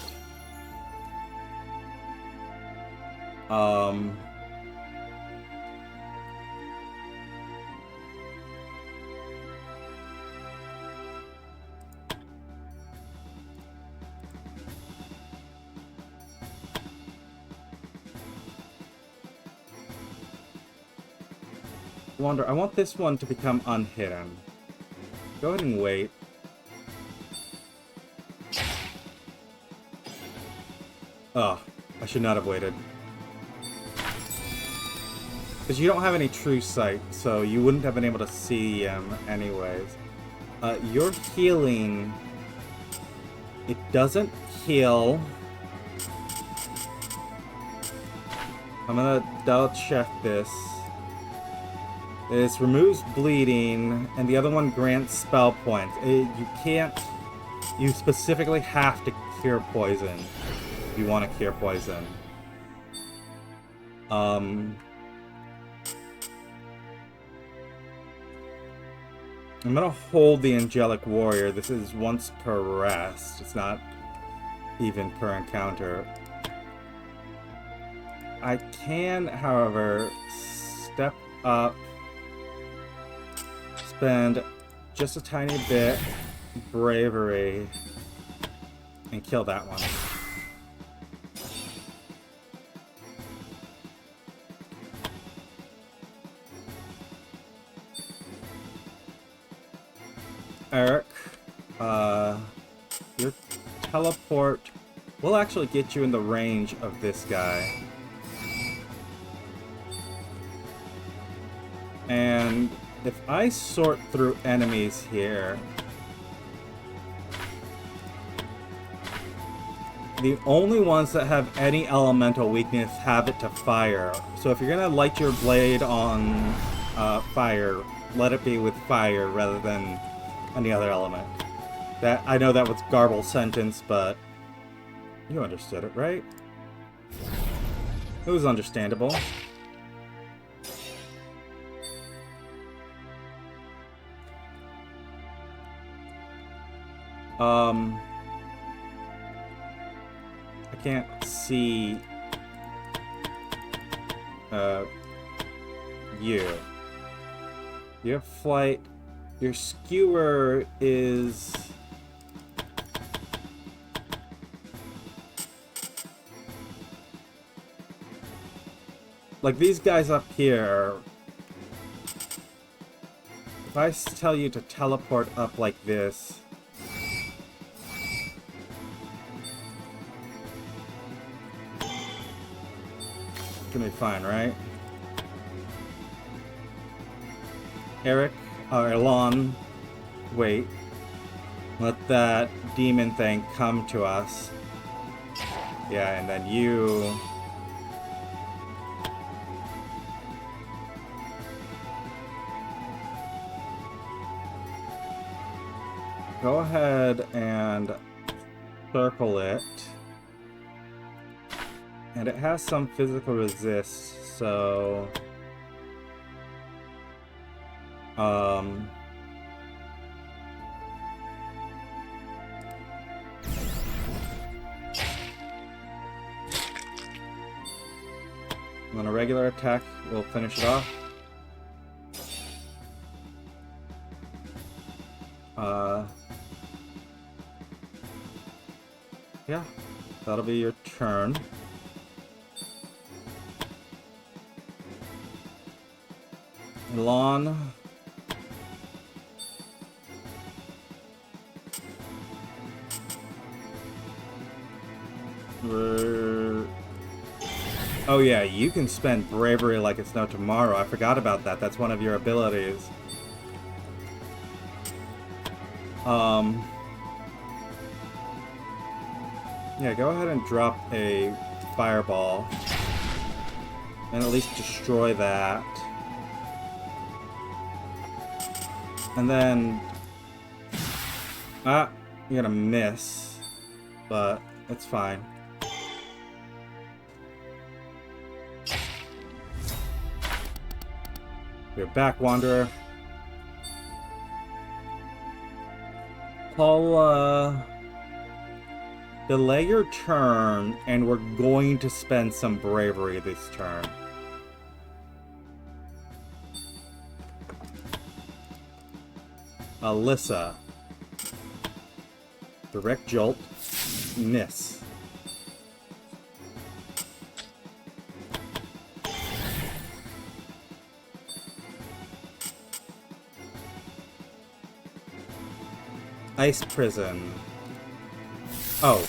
Speaker 1: Wander, I want this one to become unhidden. Go ahead and wait. Oh, I should not have waited. Because you don't have any true sight, so you wouldn't have been able to see him anyways. Your healing... It doesn't heal. I'm gonna double check this. This removes bleeding, and the other one grants spell points. You can't... You specifically have to cure poison. If you want to cure poison. I'm gonna hold the Angelic Warrior. This is once per rest. It's not even per encounter. I can, however, step up, spend just a tiny bit bravery, and kill that one. Eric, your teleport will actually get you in the range of this guy. And if I sort through enemies here, the only ones that have any elemental weakness have it to fire. So if you're gonna light your blade on fire, let it be with fire rather than any other element. That I know that was garbled sentence, but you understood it, right? It was understandable. I can't see you. You have flight. Your skewer is like these guys up here. If I tell you to teleport up like this, it's gonna be fine, right? Eric, Elon, wait. Let that demon thing come to us. Yeah, and then you... go ahead and circle it. And it has some physical resist, so... I'm on a regular attack, we'll finish it off. Yeah, that'll be your turn. Elon. Oh yeah, you can spend bravery like it's no tomorrow. I forgot about that. That's one of your abilities. Yeah, go ahead and drop a fireball. And at least destroy that. And then... you're gonna miss. But it's fine. You're back, Wanderer. I'll, delay your turn, and we're going to spend some bravery this turn. Alyssa. Direct jolt. Miss. Ice prison. Oh.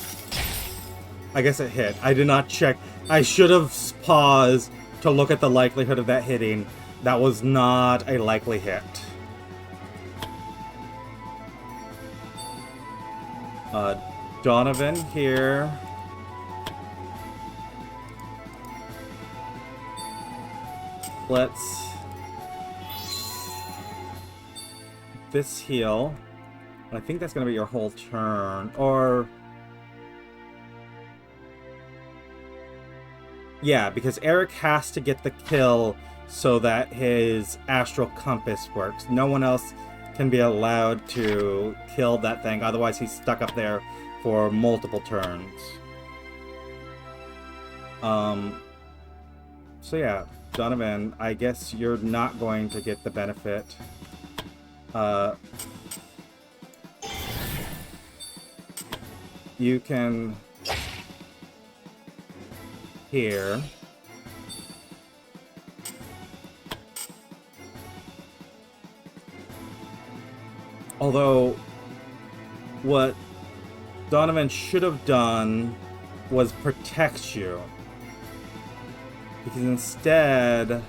Speaker 1: I guess it hit. I did not check. I should have paused to look at the likelihood of that hitting. That was not a likely hit. Donovan here. Let's... this heal. I think that's going to be your whole turn. Or... yeah, because Eric has to get the kill so that his astral compass works. No one else can be allowed to kill that thing. Otherwise, he's stuck up there for multiple turns. So yeah, Donovan, I guess you're not going to get the benefit. You can... here. Although, what Donovan should have done was protect you. Because instead...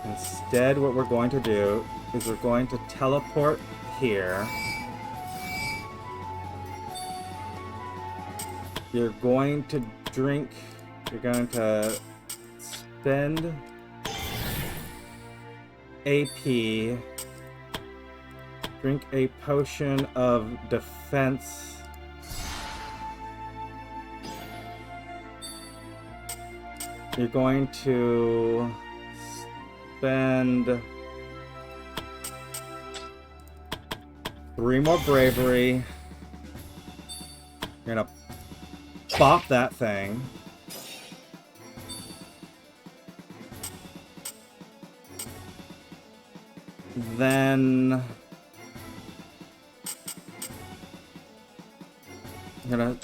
Speaker 1: Instead, what we're going to do is we're going to teleport here. You're going to drink... You're going to spend AP, drink a potion of defense. You're going to spend 3 more bravery. You're gonna bop that thing. Then I'm gonna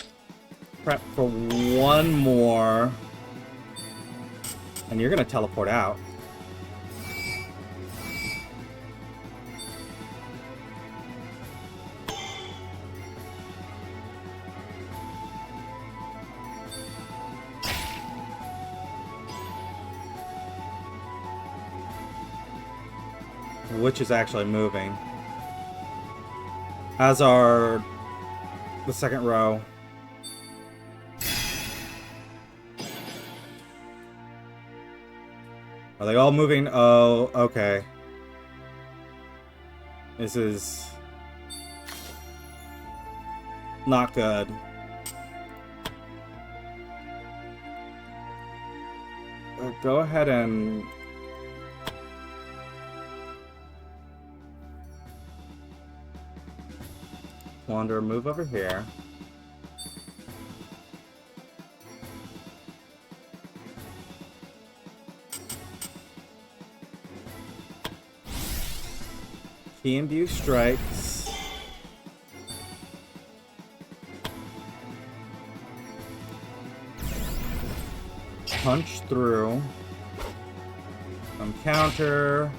Speaker 1: prep for 1 more, and you're gonna teleport out. Which is actually moving. As are the second row. Are they all moving? Oh, okay. This is not good. Go ahead and Wander, move over here. Key imbue strikes. Punch through. Counter.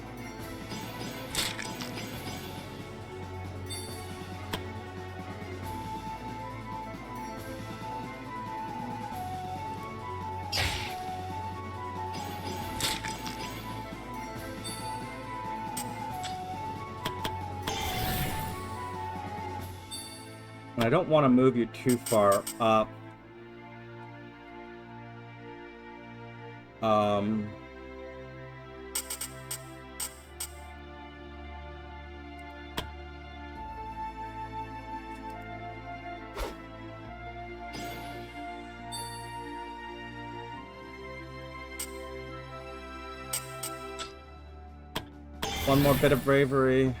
Speaker 1: I don't want to move you too far up. One more bit of bravery.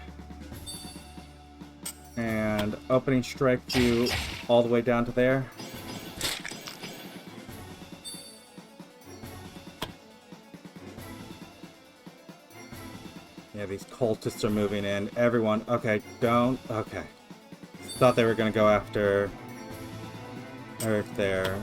Speaker 1: And opening strike you all the way down to there. Yeah, these cultists are moving in. Everyone, okay, don't, okay. Thought they were gonna go after Earth there.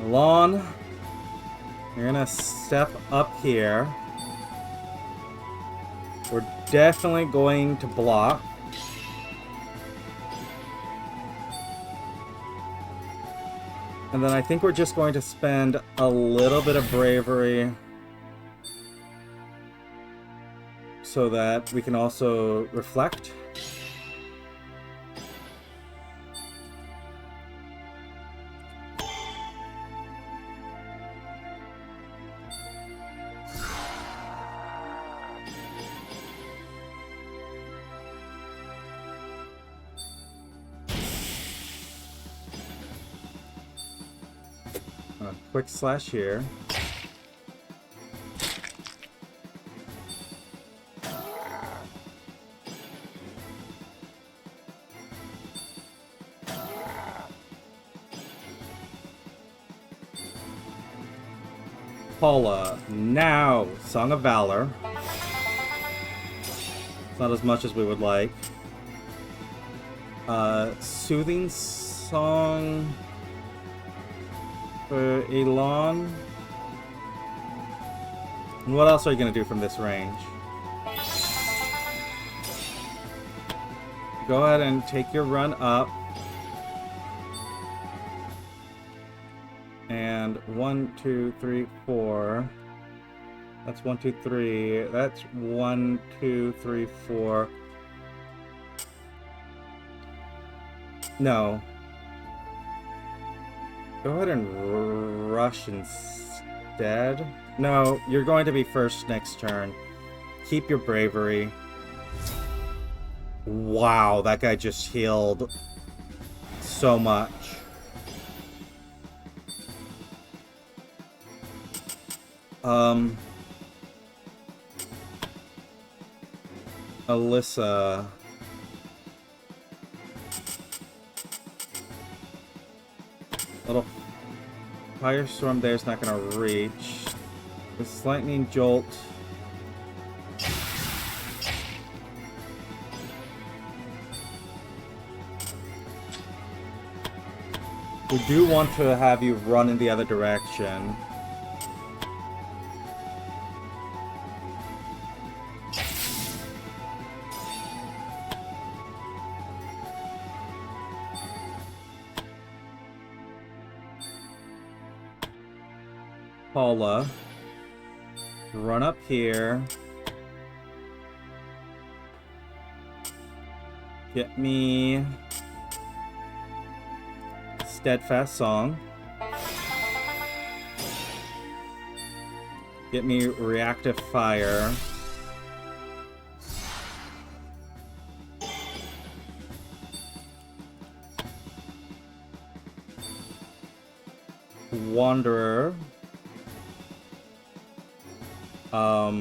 Speaker 1: Lawn. You're gonna step up here. We're definitely going to block. And then I think we're just going to spend a little bit of bravery so that we can also reflect. Quick slash here. Paula, now Song of Valor. It's not as much as we would like. Soothing Song for Elon. And what else are you going to do from this range? Go ahead and take your run up. And 1, 2, 3, 4. That's 1, 2, 3. That's 1, 2, 3, 4. No. Go ahead and rush instead. No, you're going to be first next turn. Keep your bravery. Wow, that guy just healed so much. Alyssa. Little firestorm there's not gonna reach. This lightning jolt. We do want to have you run in the other direction. Paula, run up here. Get me Steadfast Song. Get me Reactive Fire. Wanderer. I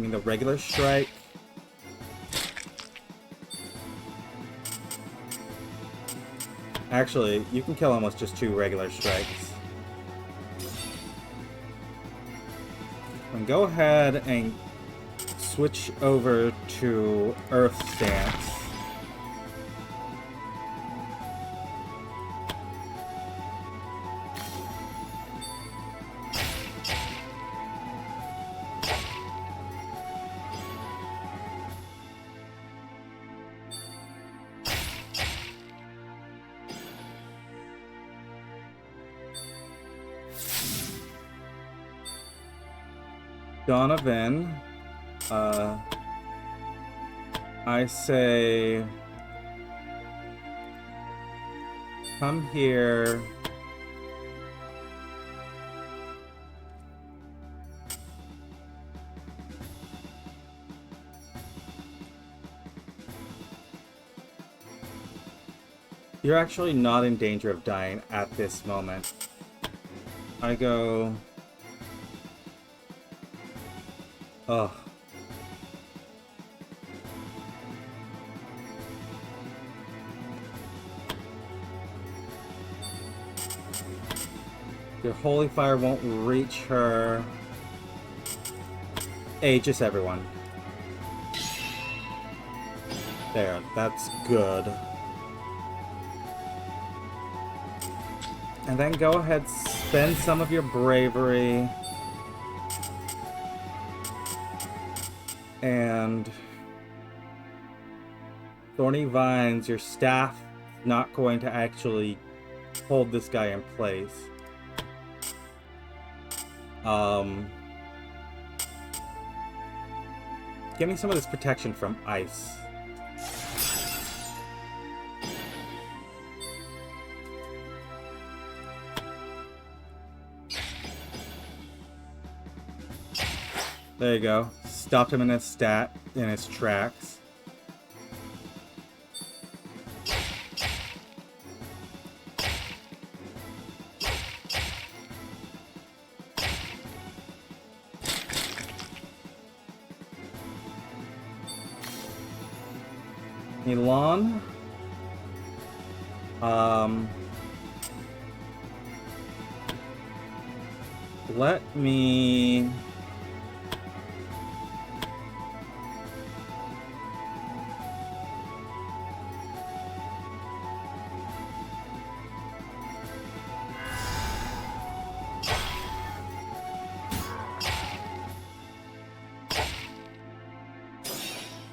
Speaker 1: mean the regular strike. Actually, you can kill him with just 2 regular strikes. And go ahead and switch over to Earth Stance. Donovan, I say, come here. You're actually not in danger of dying at this moment. I go... Ugh. Your holy fire won't reach her. Aegis everyone. There, that's good. And then go ahead, spend some of your bravery. And Thorny Vines, your staff not going to actually hold this guy in place. Give me some of this protection from ice. There you go. Stopped him in his tracks. Elon. Let me...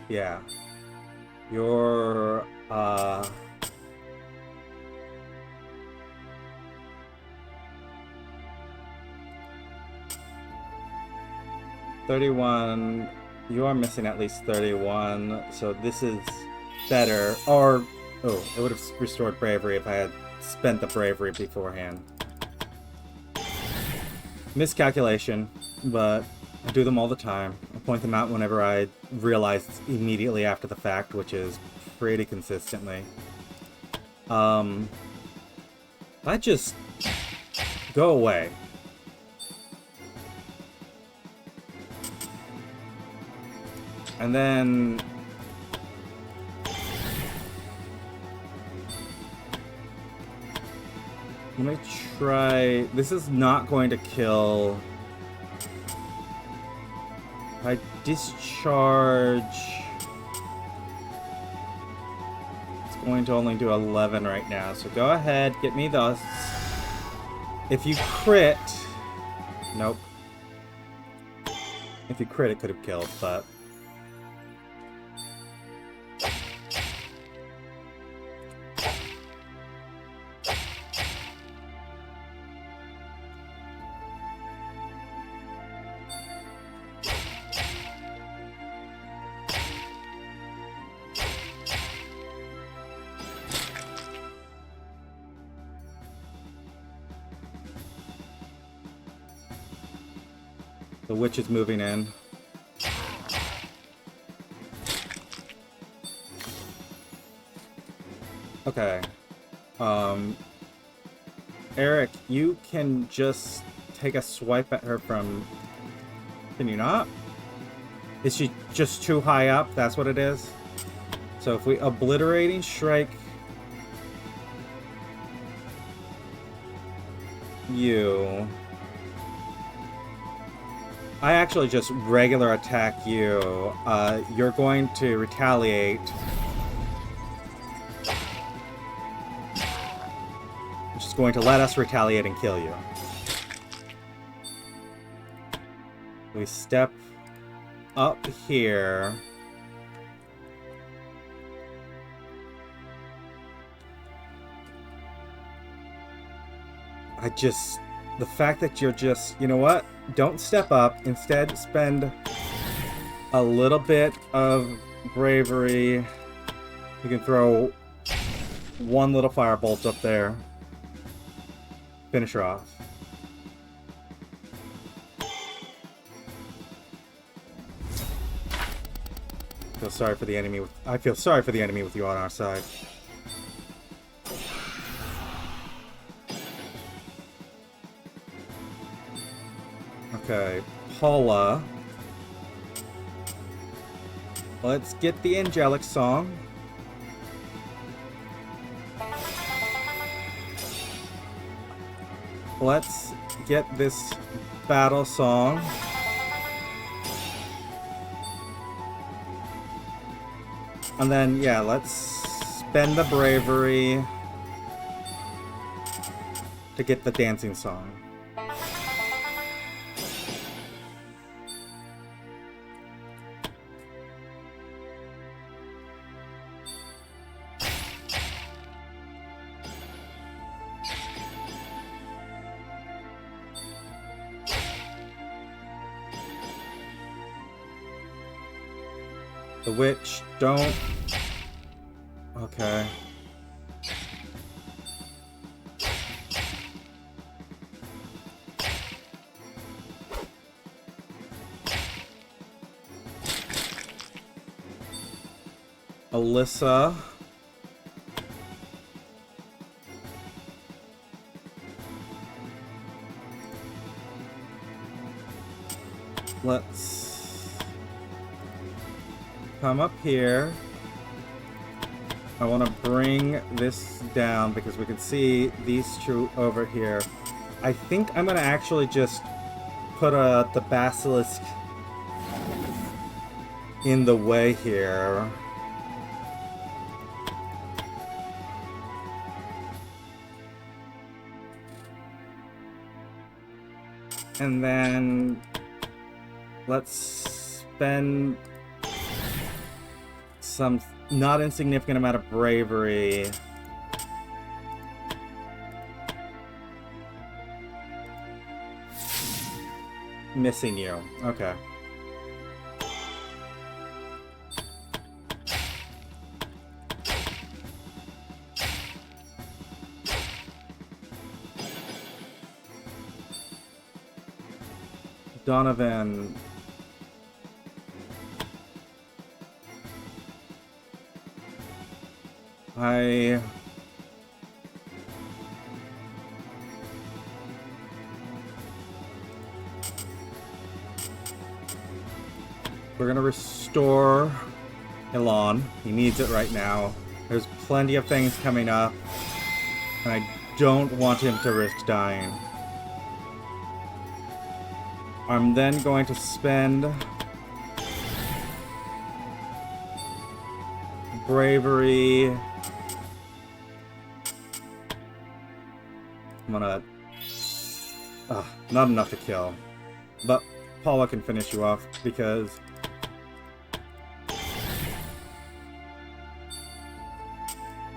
Speaker 1: Yeah. Your, 31, you are missing at least 31, so this is better. Or, oh, it would have restored bravery if I had spent the bravery beforehand. Miscalculation, but I do them all the time. I point them out whenever I realize immediately after the fact, which is pretty consistently. I just go away. And then let me try. This is not going to kill. I discharge. It's going to only do 11 right now. So go ahead, get me those. If you crit, nope. If you crit, it could have killed, but. The witch is moving in. Okay. Eric, you can just take a swipe at her from... Can you not? Is she just too high up? That's what it is? So if we obliterating strike you... I actually just regular attack you. You're going to retaliate. Which is going to let us retaliate and kill you. We step up here. The fact that you're just, you know what? Don't step up. Instead, spend a little bit of bravery. You can throw one little firebolt up there. Finish her off. I feel sorry for the enemy with you on our side. Okay, Paula. Let's get the angelic song. Let's get this battle song. And then, yeah, let's spend the bravery to get the dancing song. The witch, don't... Okay. Alyssa. Let's come up here. I want to bring this down because we can see these two over here. I think I'm going to actually just put the basilisk in the way here. And then let's spend some not insignificant amount of bravery. Missing you. Okay. Donovan. We're gonna restore Elon. He needs it right now. There's plenty of things coming up, and I don't want him to risk dying. I'm then going to spend bravery. I'm gonna... not enough to kill. But Paula can finish you off because...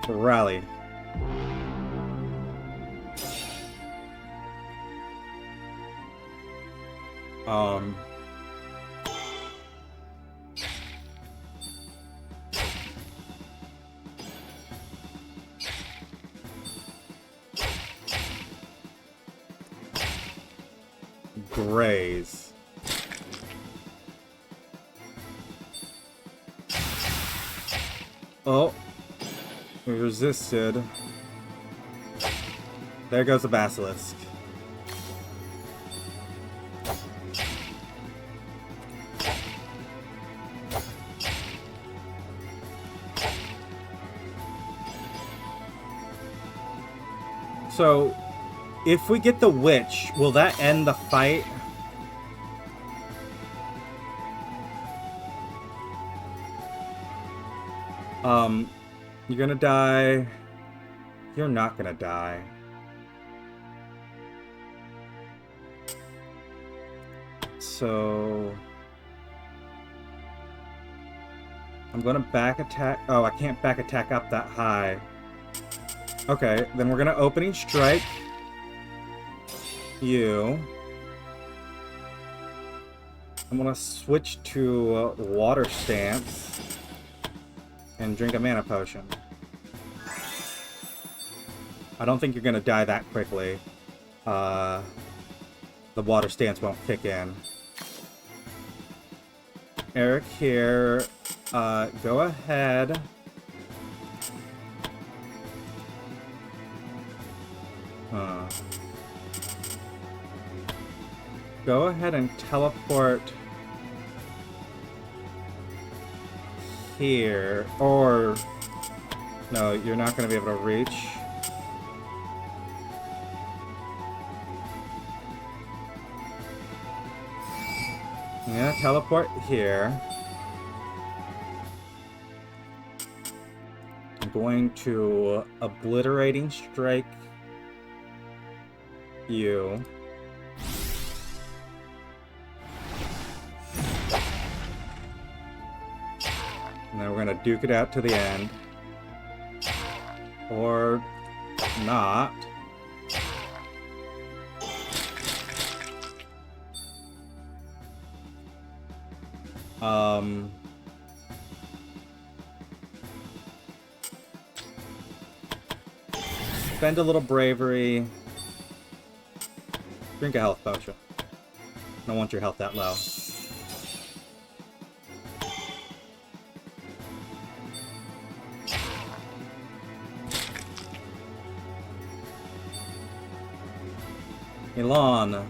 Speaker 1: Rally. Graze. Oh. We resisted. There goes the basilisk. So, if we get the witch, will that end the fight? You're gonna die. You're not gonna die. So... I'm gonna back attack. Oh, I can't back attack up that high. Okay, then we're gonna opening strike you. I'm gonna switch to water stance and drink a mana potion. I don't think you're gonna die that quickly. The water stance won't kick in. Eric here, go ahead. Go ahead and teleport here, or no, you're not going to be able to reach. I'm going to teleport here. I'm going to obliterating strike you. And then we're going to duke it out to the end. Or not. Spend a little bravery. Drink a health potion. I don't want your health that low. Elon.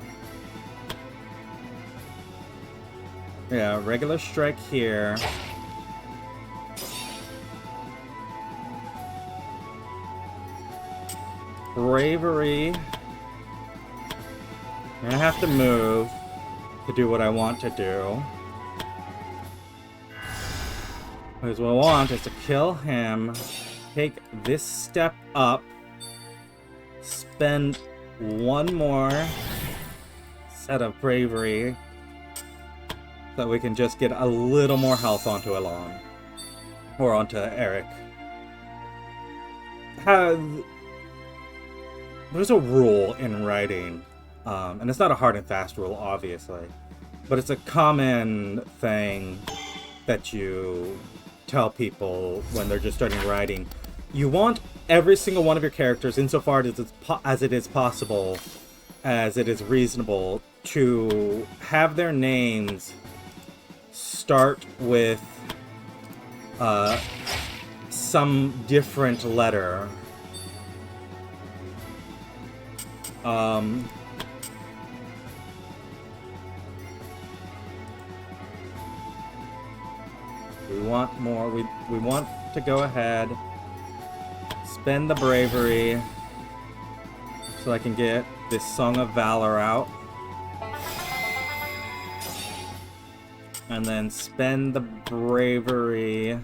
Speaker 1: Yeah, regular strike here. Bravery. I'm gonna have to move to do what I want to do. Because what I want is to kill him, take this step up, spend one more set of bravery so that we can just get a little more health onto Elon. or onto Eric. There's a rule in writing, and it's not a hard and fast rule, obviously, but it's a common thing that you tell people when they're just starting writing. You want every single one of your characters, insofar as it is possible, as it is reasonable, to have their names start with some different letter. We want more. We want to go ahead, spend the bravery so I can get this Song of Valor out. And then spend the bravery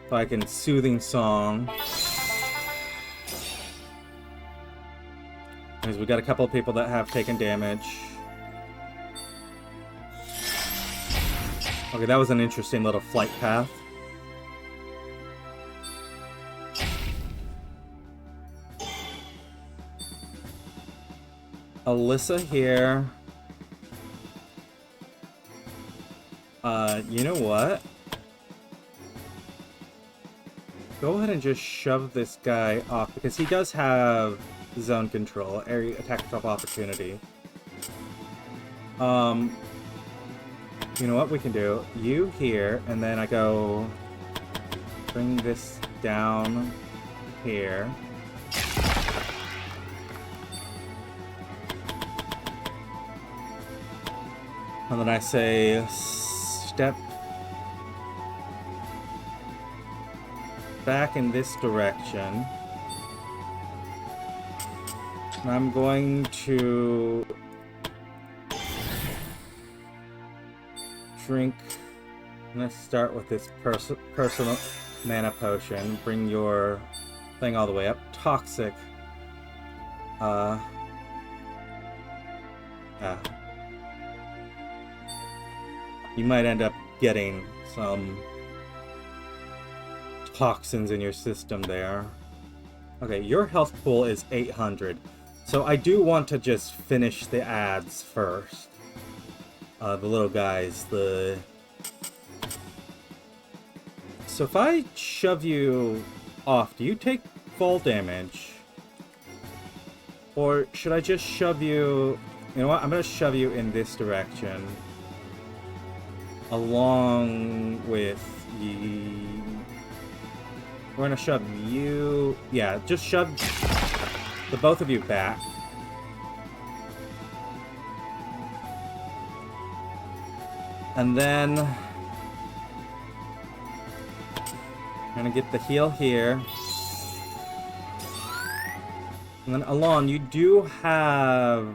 Speaker 1: so I can Soothing Song. Because we got a couple of people that have taken damage. Okay, that was an interesting little flight path. Alyssa here. You know what? Go ahead and just shove this guy off, because he does have zone control, area attack of opportunity. You know what we can do? You here, and then I go bring this down here. And then I say, step back in this direction. And I'm going to drink. I'm going to start with this personal mana potion. Bring your thing all the way up. Toxic. You might end up getting some toxins in your system there. Okay, your health pool is 800. So I do want to just finish the ads first. The little guys, So if I shove you off, do you take fall damage? Or should I just shove you... You know what? I'm going to shove you in this direction. Along with we're gonna shove you. Yeah, just shove the both of you back. And then I'm gonna get the heal here. And then Alon, you do have...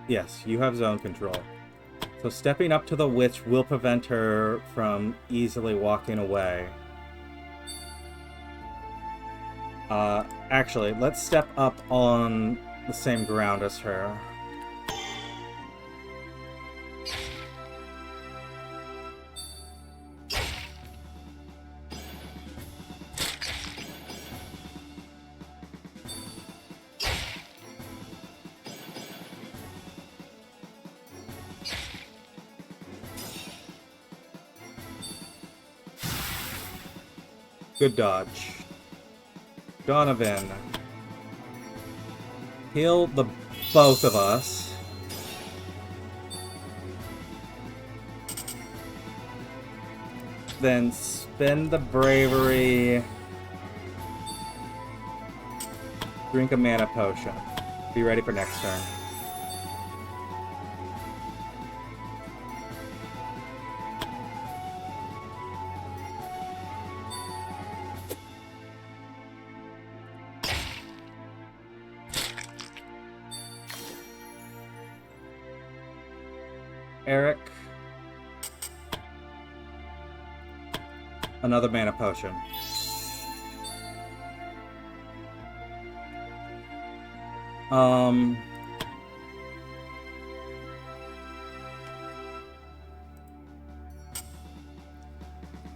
Speaker 1: Yes, you have zone control. So stepping up to the witch will prevent her from easily walking away. Actually, let's step up on the same ground as her. Good dodge. Donovan. Heal the both of us. Then spend the bravery. Drink a mana potion. Be ready for next turn. Eric. Another mana potion.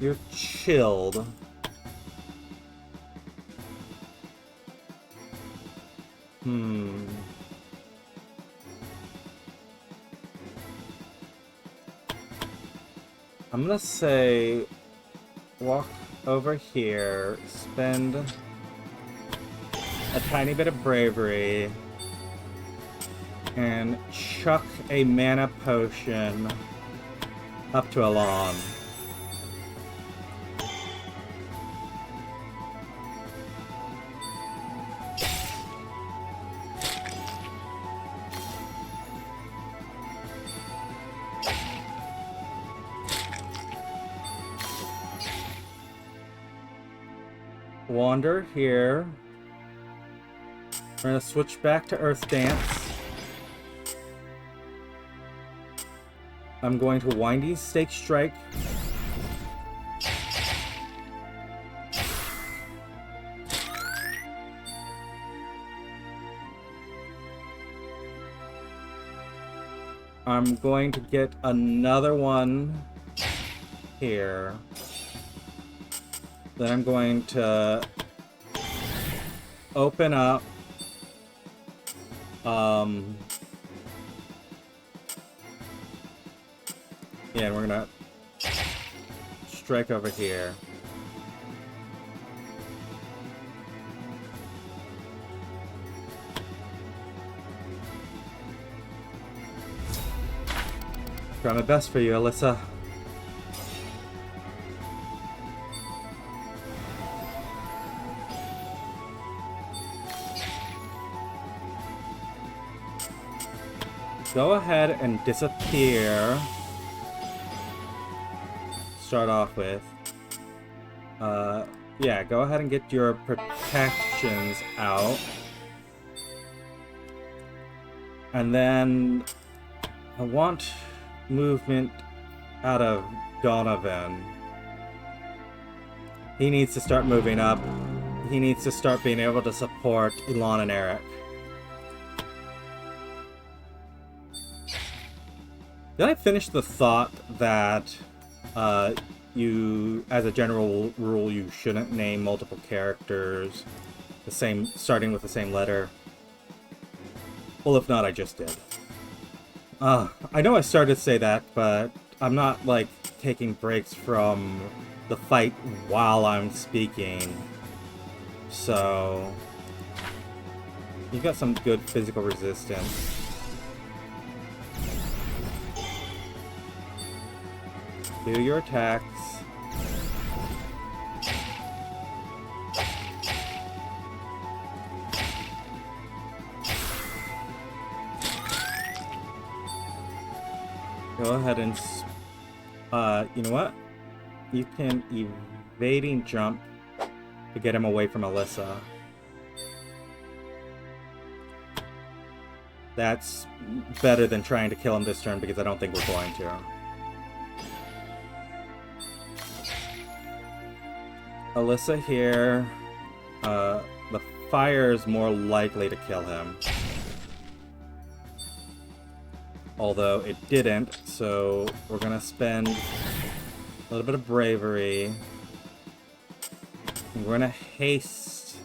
Speaker 1: You're chilled. I'm gonna say walk over here, spend a tiny bit of bravery, and chuck a mana potion up to Elan. Wander here. We're gonna switch back to Earth Dance. I'm going to Windy Stake Strike. I'm going to get another one here. Then I'm going to open up yeah, and we're gonna strike over here. Try my best for you, Alyssa. Go ahead and disappear. Start off with. Yeah, go ahead and get your protections out. And then I want movement out of Donovan. He needs to start moving up. He needs to start being able to support Elan and Eric. Did I finish the thought that you, as a general rule, you shouldn't name multiple characters the same, starting with the same letter? Well, if not, I just did. I know I started to say that, but I'm not, like, taking breaks from the fight while I'm speaking. So you got some good physical resistance. Do your attacks. Go ahead and, you know what? You can evading jump to get him away from Alyssa. That's better than trying to kill him this turn because I don't think we're going to. Alyssa here. The fire is more likely to kill him. Although it didn't, so we're gonna spend a little bit of bravery. We're gonna haste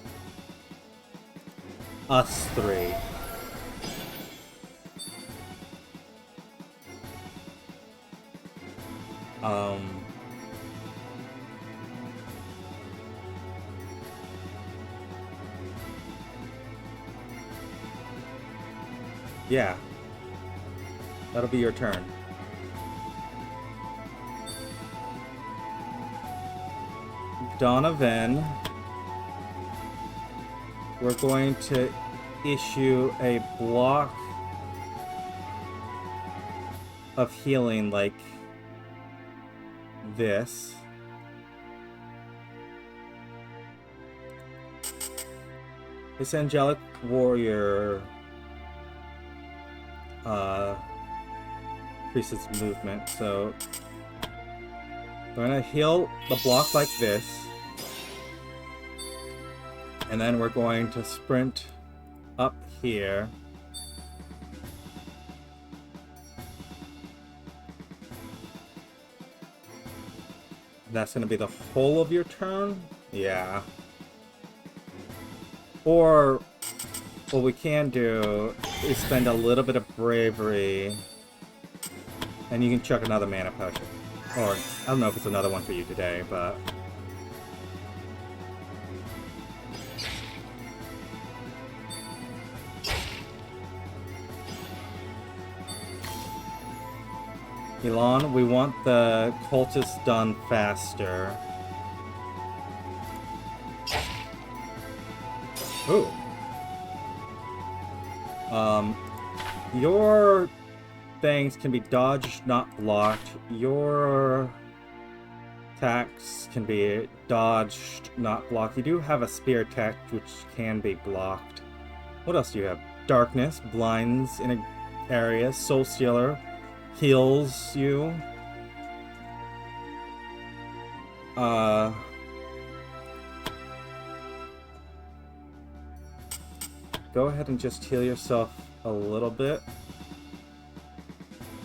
Speaker 1: us three. Yeah. That'll be your turn. Donovan, we're going to issue a block of healing like this. This angelic warrior increases movement, so we're gonna heal the block like this, and then we're going to sprint up here. That's going to be the whole of your turn? Yeah. Or what we can do is spend a little bit of bravery, and you can chuck another mana potion. Or, I don't know if it's another one for you today, but... Elon, we want the cultists done faster. Ooh. Your things can be dodged, not blocked. Your attacks can be dodged, not blocked. You do have a spear attack, which can be blocked. What else do you have? Darkness, blinds in an area, Soul Stealer, heals you. Go ahead and just heal yourself a little bit.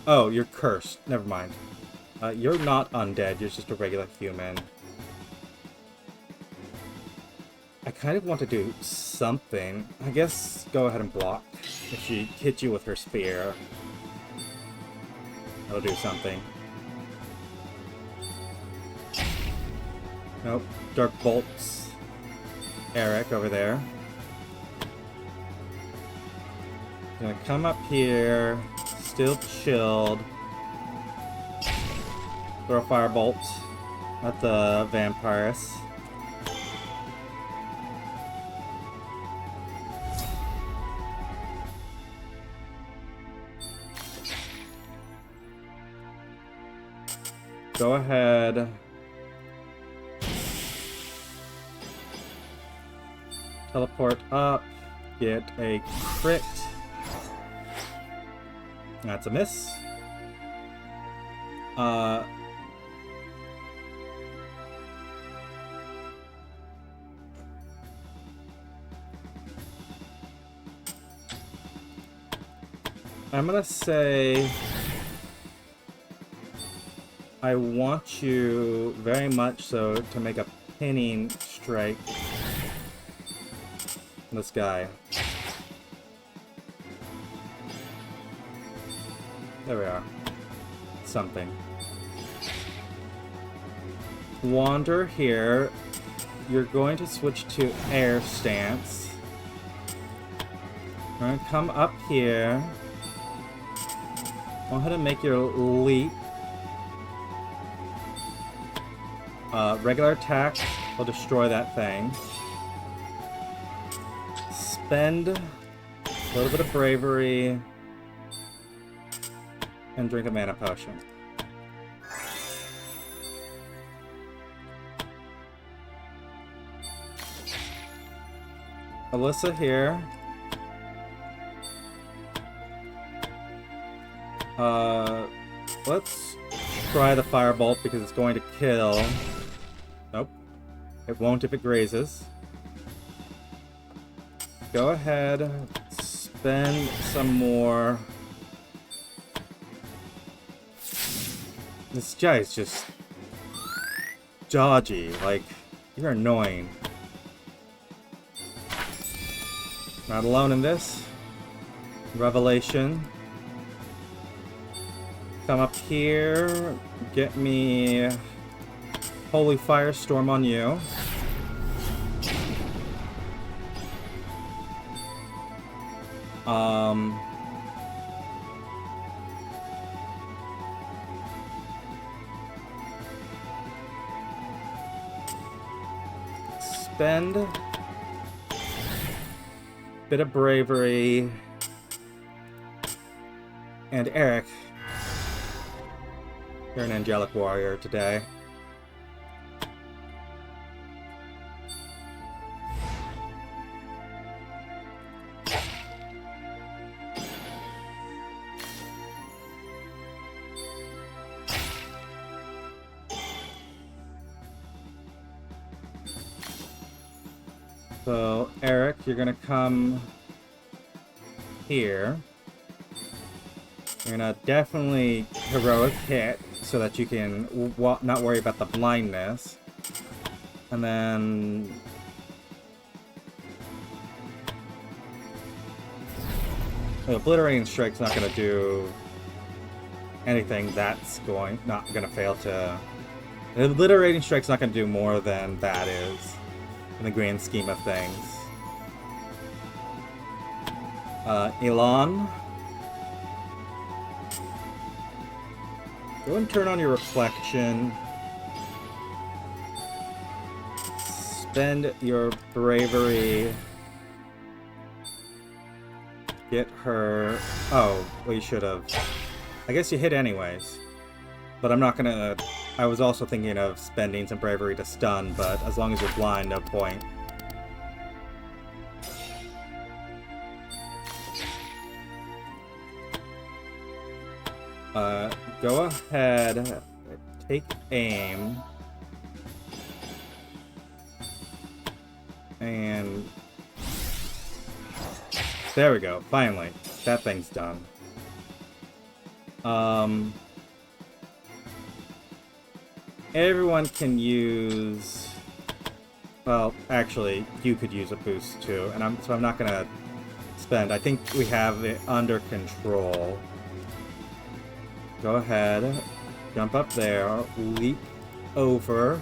Speaker 1: Oh, you're cursed. Never mind. You're not undead. You're just a regular human. I kind of want to do something. I guess go ahead and block. If she hits you with her spear, that'll do something. Nope. Dark bolts. Eric over there. Gonna come up here, still chilled. Throw a firebolt at the vampiress. Go ahead. Teleport up. Get a crit. That's a miss. I'm gonna say I want you very much so to make a pinning strike. This guy. There we are. Something. Wander here. You're going to switch to air stance. We're going to come up here. Go ahead and make your leap. Regular attack will destroy that thing. Spend a little bit of bravery. And drink a mana potion. Alyssa here. Let's try the firebolt because it's going to kill. Nope. It won't if it grazes. Go ahead, spend some more. This guy is just dodgy, like, you're annoying. Not alone in this. Revelation. Come up here, get me Holy Firestorm on you. Spend bit of bravery, and Eric, you're an angelic warrior today. So, Eric, you're gonna come here. You're gonna definitely heroic hit so that you can not worry about the blindness. And then... the Obliterating Strike's not gonna do anything that's not gonna fail to... The Obliterating Strike's not gonna do more than that is, in the grand scheme of things. Elon. Go and turn on your reflection. Spend your bravery. Get her... Oh, well, you should have. I guess you hit anyways. But I'm not gonna... I was also thinking of spending some bravery to stun, but as long as you're blind, no point. Go ahead, take aim, and there we go, finally, that thing's done. Everyone can use, well, actually, you could use a boost too, and so I'm not gonna spend, I think we have it under control. Go ahead, jump up there, leap over,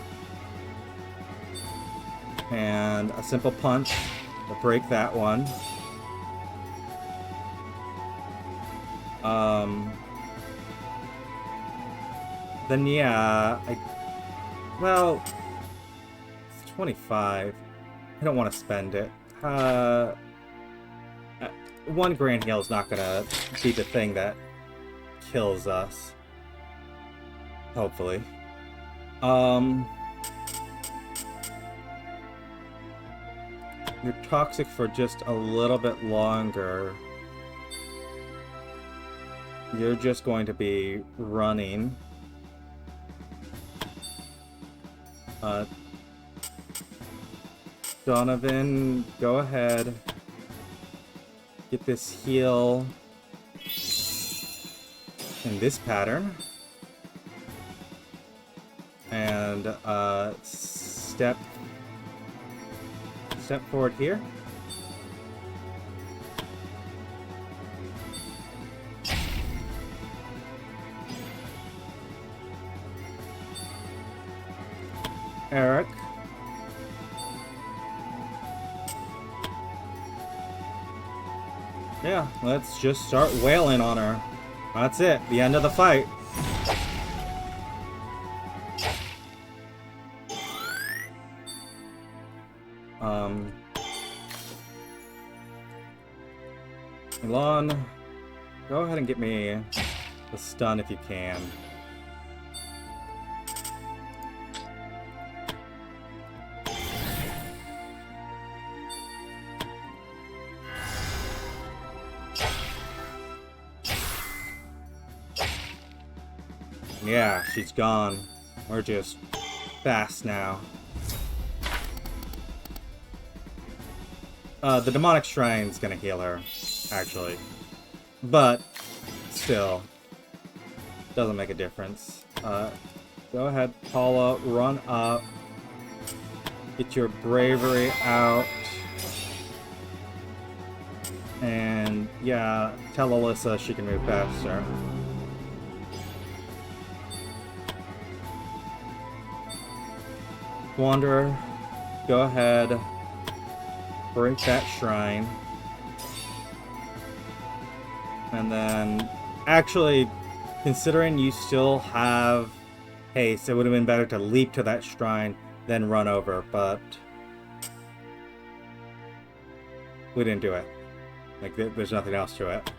Speaker 1: and a simple punch to break that one. Then yeah, well, it's 25. I don't want to spend it. One Grand Heal is not gonna be the thing that kills us. Hopefully. You're toxic for just a little bit longer. You're just going to be running. Donovan, go ahead. Get this heal in this pattern. And step forward here. Eric. Yeah, let's just start wailing on her. That's it, the end of the fight. Elon, go ahead and get me the stun if you can. Yeah, she's gone. We're just fast now. The demonic shrine's gonna heal her, actually. But, still, doesn't make a difference. Go ahead, Paula, run up. Get your bravery out. And, yeah, tell Alyssa she can move faster. Wanderer, go ahead, break that shrine. And then, actually, considering you still have haste, it would have been better to leap to that shrine than run over, but we didn't do it. Like, there's nothing else to it.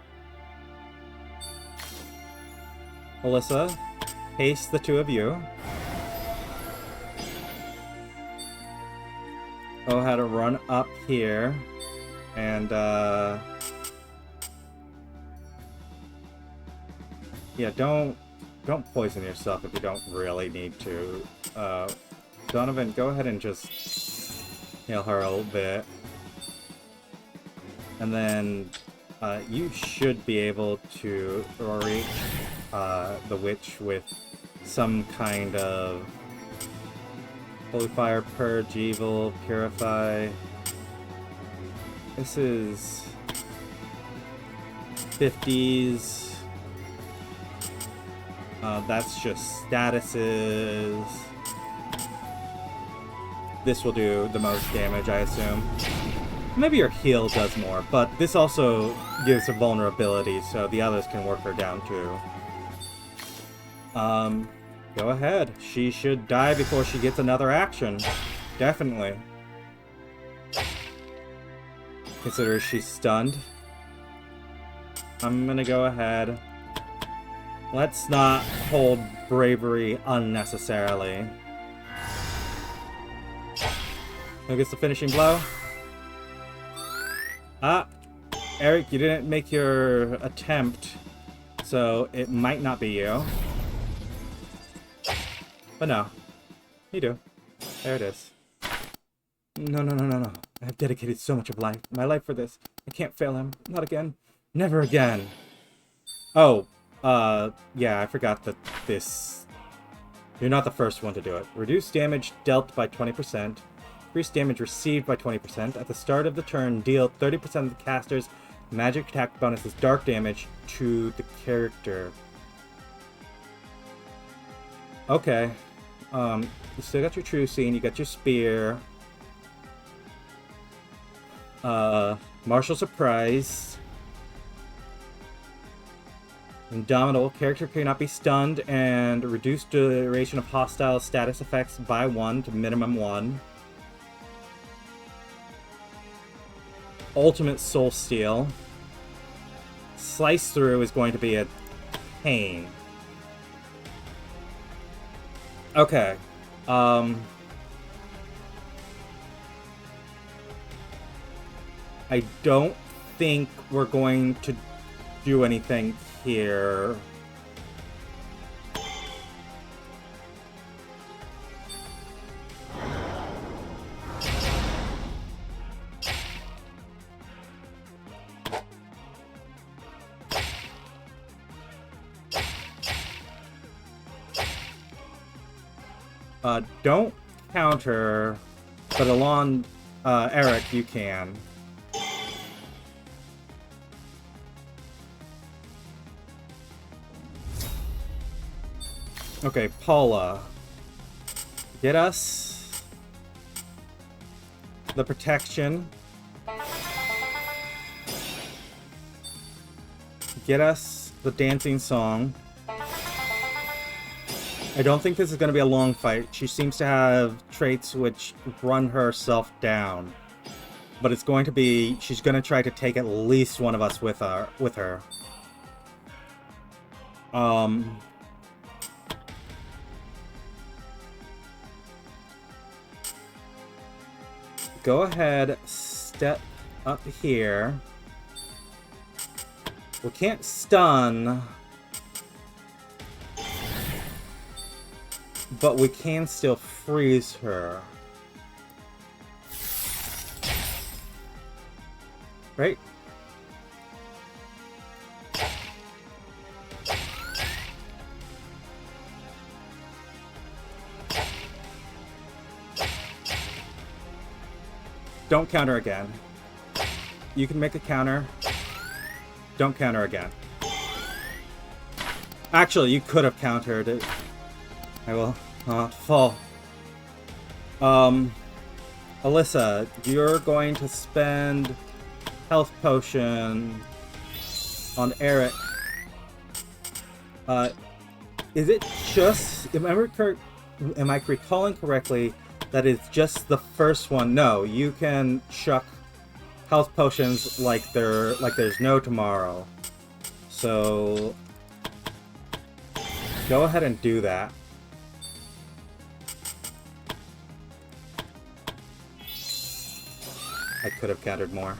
Speaker 1: Alyssa, haste the two of you. Oh, how to run up here, and yeah, don't poison yourself if you don't really need to. Donovan, go ahead and just heal her a little bit, and then You should be able to reach the witch with some kind of Holy Fire, Purge, Evil, Purify. This is 50s. That's just statuses. This will do the most damage, I assume. Maybe your heal does more, but this also gives a vulnerability, so the others can work her down too. Go ahead. She should die before she gets another action. Definitely. Consider she's stunned. I'm gonna go ahead. Let's not hold bravery unnecessarily. Who gets the finishing blow? Ah, Eric, you didn't make your attempt, so it might not be you. But no, you do. There it is. No. I have dedicated so much of my life for this. I can't fail him. Not again. Never again. Oh, yeah, I forgot that this... You're not the first one to do it. Reduce damage dealt by 20%. Increase damage received by 20%. At the start of the turn, deal 30% of the caster's magic attack bonuses dark damage to the character. Okay. You still got your True Scene, you got your Spear. Martial Surprise. Indomitable. Character cannot be stunned, and reduced duration of hostile status effects by 1 to minimum 1. Ultimate Soul Steal. Slice Through is going to be a pain. Okay. I don't think we're going to do anything here. Don't counter, but along Eric, you can. Okay, Paula. Get us the protection. Get us the dancing song. I don't think this is going to be a long fight. She seems to have traits which run herself down. But it's going to be... She's going to try to take at least one of us with her. Go ahead, step up here. We can't stun... But we can still freeze her. Right? Don't counter again. You can make a counter. Don't counter again. Actually, you could have countered it. I will not fall. Alyssa, you're going to spend health potion on Eric. Is it just... Am I recalling correctly that it's just the first one? No, you can chuck health potions like there's no tomorrow. So... Go ahead and do that. I could have countered more.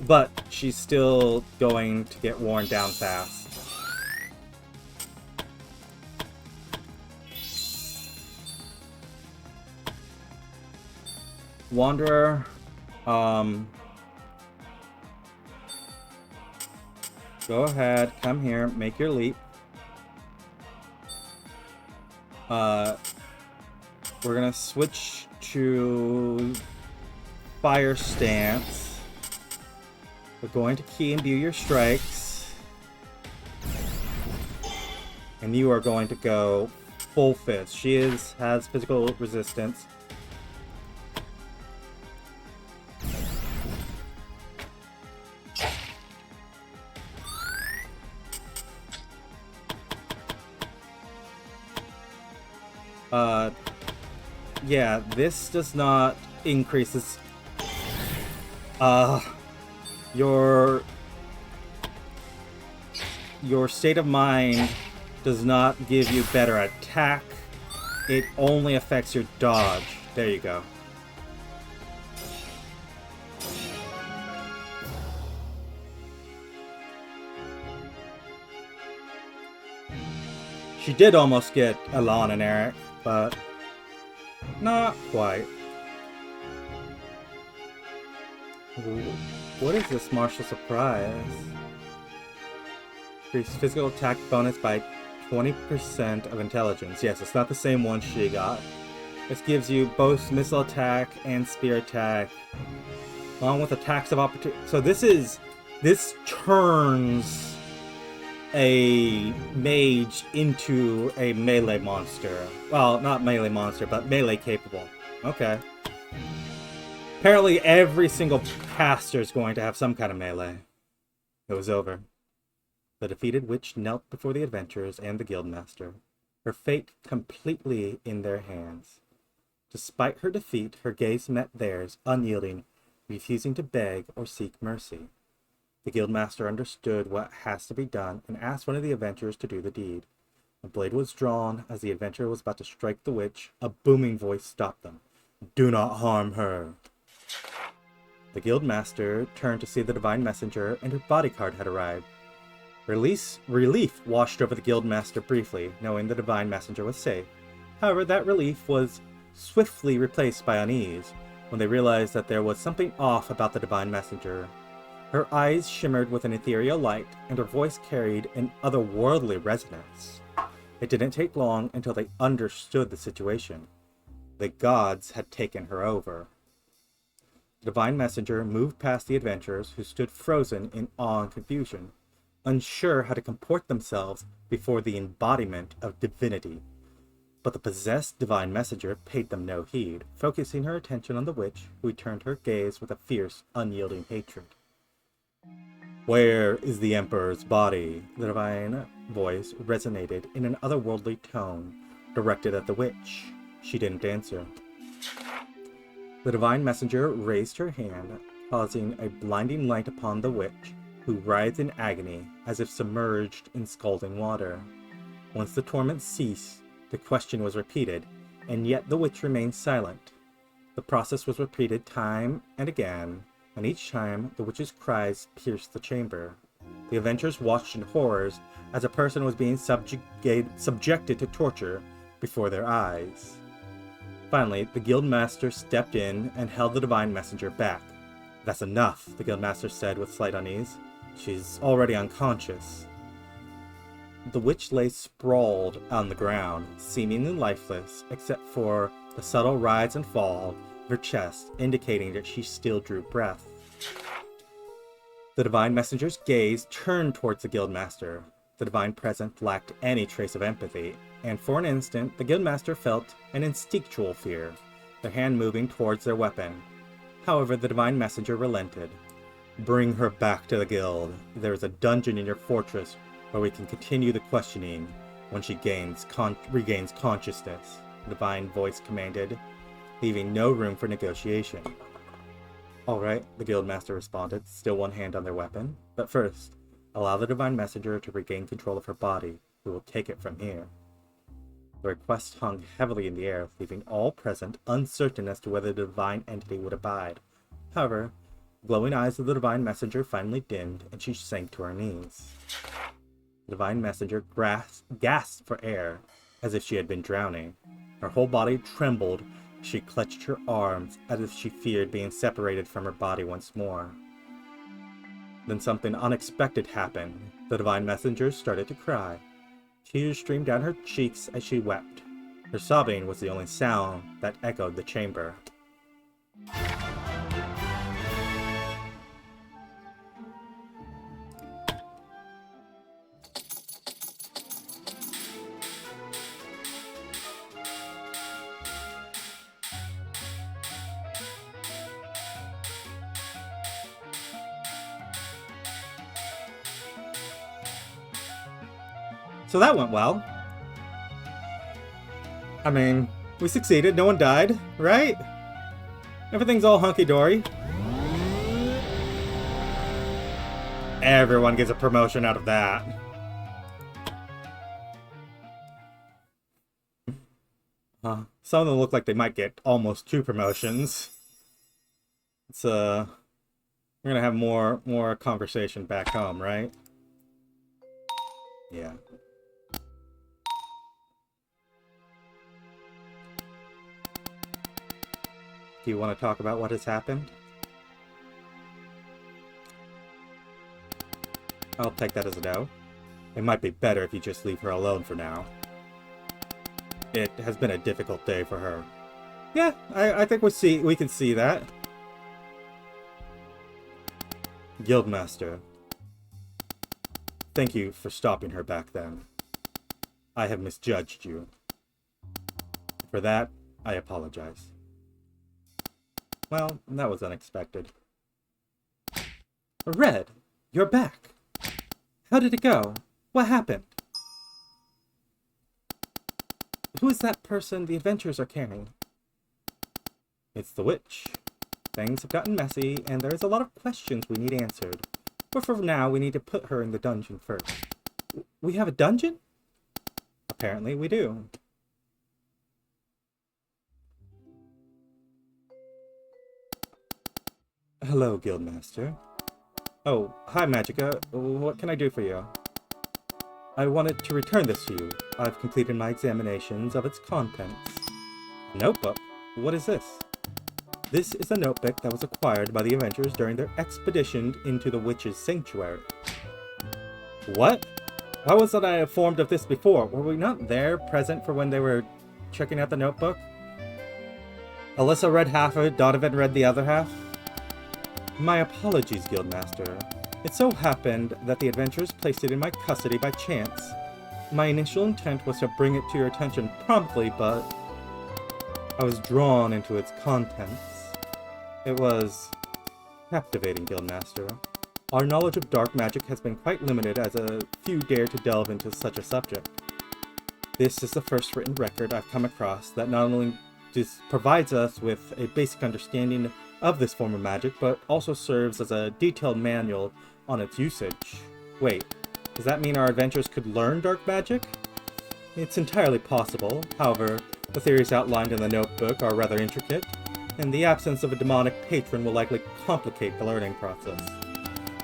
Speaker 1: But she's still going to get worn down fast. Wanderer, Go ahead, come here, make your leap. We're gonna switch to fire stance. We're going to key imbue your strikes. And you are going to go full fist. She has physical resistance. Yeah, this does not increase this. Your state of mind does not give you better attack. It only affects your dodge. There you go. She did almost get Elan and Eric, but not quite. Ooh, what is this martial surprise? Increase physical attack bonus by 20% of intelligence. Yes, it's not the same one she got. This gives you both missile attack and spear attack, along with attacks of opportunity. So this turns a mage into a melee monster. Well, not melee monster, but melee capable. Okay. Apparently every single caster is going to have some kind of melee. It was over. The defeated witch knelt before the adventurers and the guildmaster, her fate completely in their hands. Despite her defeat, her gaze met theirs, unyielding, refusing to beg or seek mercy. The guildmaster understood what has to be done and asked one of the adventurers to do the deed. A blade was drawn. As the adventurer was about to strike the witch, a booming voice stopped them. "Do not harm her." The guildmaster turned to see the divine messenger, and her bodyguard had arrived. Relief washed over the guildmaster briefly, knowing the divine messenger was safe. However, that relief was swiftly replaced by unease when they realized that there was something off about the divine messenger. Her eyes shimmered with an ethereal light, and her voice carried an otherworldly resonance. It didn't take long until they understood the situation. The gods had taken her over. The divine messenger moved past the adventurers, who stood frozen in awe and confusion, unsure how to comport themselves before the embodiment of divinity. But the possessed divine messenger paid them no heed, focusing her attention on the witch, who returned her gaze with a fierce, unyielding hatred. "Where is the Emperor's body?" The divine voice resonated in an otherworldly tone, directed at the witch. She didn't answer. The divine messenger raised her hand, causing a blinding light upon the witch, who writhed in agony as if submerged in scalding water. Once the torment ceased, the question was repeated, and yet the witch remained silent. The process was repeated time and again, and each time the witch's cries pierced the chamber. The adventurers watched in horrors as a person was being subjected to torture before their eyes. Finally, the guildmaster stepped in and held the divine messenger back. "That's enough," the guildmaster said with slight unease. "She's already unconscious." The witch lay sprawled on the ground, seemingly lifeless, except for the subtle rise and fall of her chest, indicating that she still drew breath. The divine messenger's gaze turned towards the guildmaster. The divine presence lacked any trace of empathy, and for an instant the guildmaster felt an instinctual fear, their hand moving towards their weapon. However, the divine messenger relented. "Bring her back to the guild. There is a dungeon in your fortress where we can continue the questioning when she regains consciousness," the divine voice commanded, leaving no room for negotiation. "All right," the guildmaster responded, still one hand on their weapon. "But first, allow the divine messenger to regain control of her body. We will take it from here." The request hung heavily in the air, leaving all present uncertain as to whether the divine entity would abide. However, the glowing eyes of the divine messenger finally dimmed, and she sank to her knees. The divine messenger gasped for air, as if she had been drowning. Her whole body trembled. She clutched her arms, as if she feared being separated from her body once more. Then something unexpected happened. The divine messenger started to cry. Tears streamed down her cheeks as she wept. Her sobbing was the only sound that echoed the chamber. So that went well. I mean, we succeeded, no one died, right? Everything's all hunky-dory. Everyone gets a promotion out of that. Some of them look like they might get almost 2 promotions. It's we're gonna have more conversation back home, right? Yeah. Do you want to talk about what has happened? I'll take that as a no. It might be better if you just leave her alone for now. It has been a difficult day for her. Yeah, I think we can see that. Guildmaster, thank you for stopping her back then. I have misjudged you. For that, I apologize. Well, that was unexpected. Red, you're back. How did it go? What happened? Who is that person the adventurers are carrying? It's the witch. Things have gotten messy, and there's a lot of questions we need answered. But for now, we need to put her in the dungeon first. We have a dungeon? Apparently we do. Hello, Guildmaster. Oh, hi, Magica. What can I do for you? I wanted to return this to you. I've completed my examinations of its contents. Notebook? What is this? This is a notebook that was acquired by the Avengers during their expedition into the Witch's Sanctuary. What? Why wasn't I informed of this before? Were we not there, present for when they were checking out the notebook? Alyssa read half of it, Donovan read the other half. My apologies, Guildmaster. It so happened that the adventurers placed it in my custody by chance. My initial intent was to bring it to your attention promptly, but I was drawn into its contents. It was captivating, Guildmaster. Our knowledge of dark magic has been quite limited, as a few dare to delve into such a subject. This is the first written record I've come across that not only just provides us with a basic understanding of this form of magic, but also serves as a detailed manual on its usage. Wait, does that mean our adventurers could learn dark magic? It's entirely possible. However, the theories outlined in the notebook are rather intricate, and the absence of a demonic patron will likely complicate the learning process.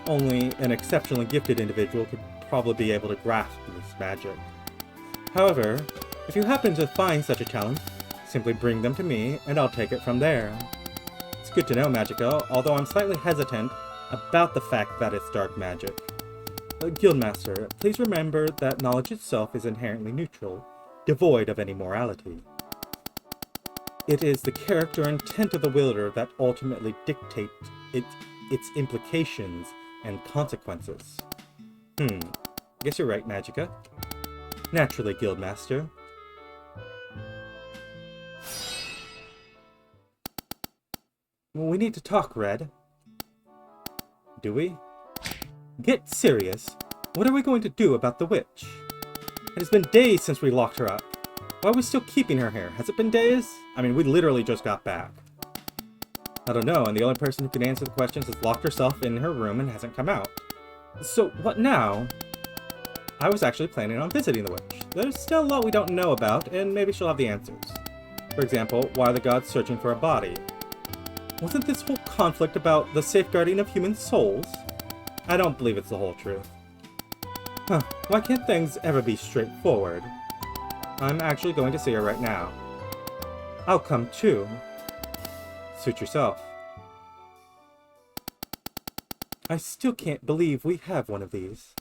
Speaker 1: Only an exceptionally gifted individual could probably be able to grasp this magic. However, if you happen to find such a talent, simply bring them to me, and I'll take it from there. It's good to know, Magica, although I'm slightly hesitant about the fact that it's dark magic. Guildmaster, please remember that knowledge itself is inherently neutral, devoid of any morality. It is the character and intent of the wielder that ultimately dictate its implications and consequences. Guess you're right, Magica. Naturally, Guildmaster. Well, we need to talk, Red. Do we? Get serious. What are we going to do about the witch? It has been days since we locked her up. Why are we still keeping her here? Has it been days? I mean, we literally just got back. I don't know, and the only person who can answer the questions has locked herself in her room and hasn't come out. So, what now? I was actually planning on visiting the witch. There's still a lot we don't know about, and maybe she'll have the answers. For example, why are the gods searching for a body? Wasn't this whole conflict about the safeguarding of human souls? I don't believe it's the whole truth. Why can't things ever be straightforward? I'm actually going to see her right now. I'll come too. Suit yourself. I still can't believe we have one of these.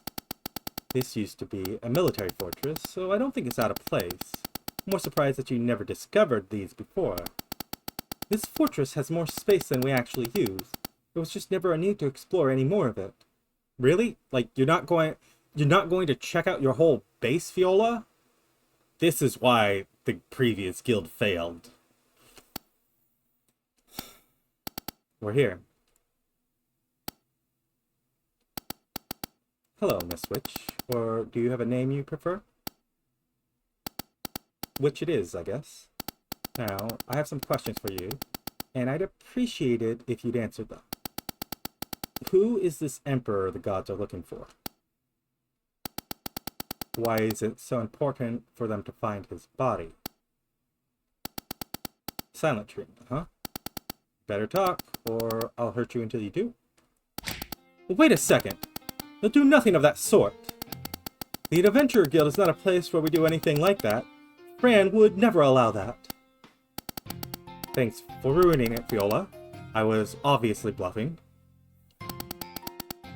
Speaker 1: This used to be a military fortress, so I don't think it's out of place. I'm more surprised that you never discovered these before. This fortress has more space than we actually use. There was just never a need to explore any more of it. Really? Like, you're not going to check out your whole base, Fiola? This is why the previous guild failed. We're here. Hello, Miss Witch. Or do you have a name you prefer? Which it is, I guess. Now, I have some questions for you, and I'd appreciate it if you'd answer them. Who is this emperor the gods are looking for? Why is it so important for them to find his body? Silent treatment, huh? Better talk, or I'll hurt you until you do. Wait a second. They'll do nothing of that sort. The Adventurer Guild is not a place where we do anything like that. Fran would never allow that. Thanks for ruining it, Fiola. I was obviously bluffing.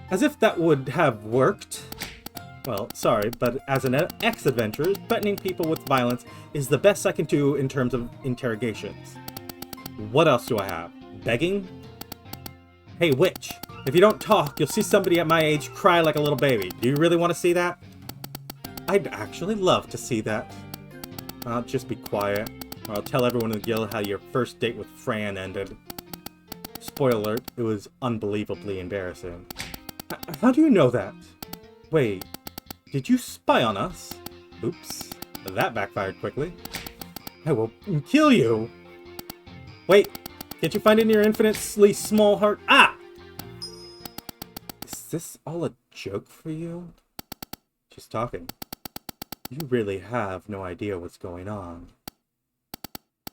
Speaker 1: As if that would have worked. Well, sorry, but as an ex-adventurer, threatening people with violence is the best I can do in terms of interrogations. What else do I have? Begging? Hey, witch, if you don't talk, you'll see somebody at my age cry like a little baby. Do you really want to see that? I'd actually love to see that. I'll just be quiet, or I'll tell everyone in the guild how your first date with Fran ended. Spoiler alert, it was unbelievably embarrassing. How do you know that? Wait, did you spy on us? Oops, that backfired quickly. I will kill you! Wait, can't you find it in your infinitely small heart? Ah! Is this all a joke for you? She's talking. You really have no idea what's going on.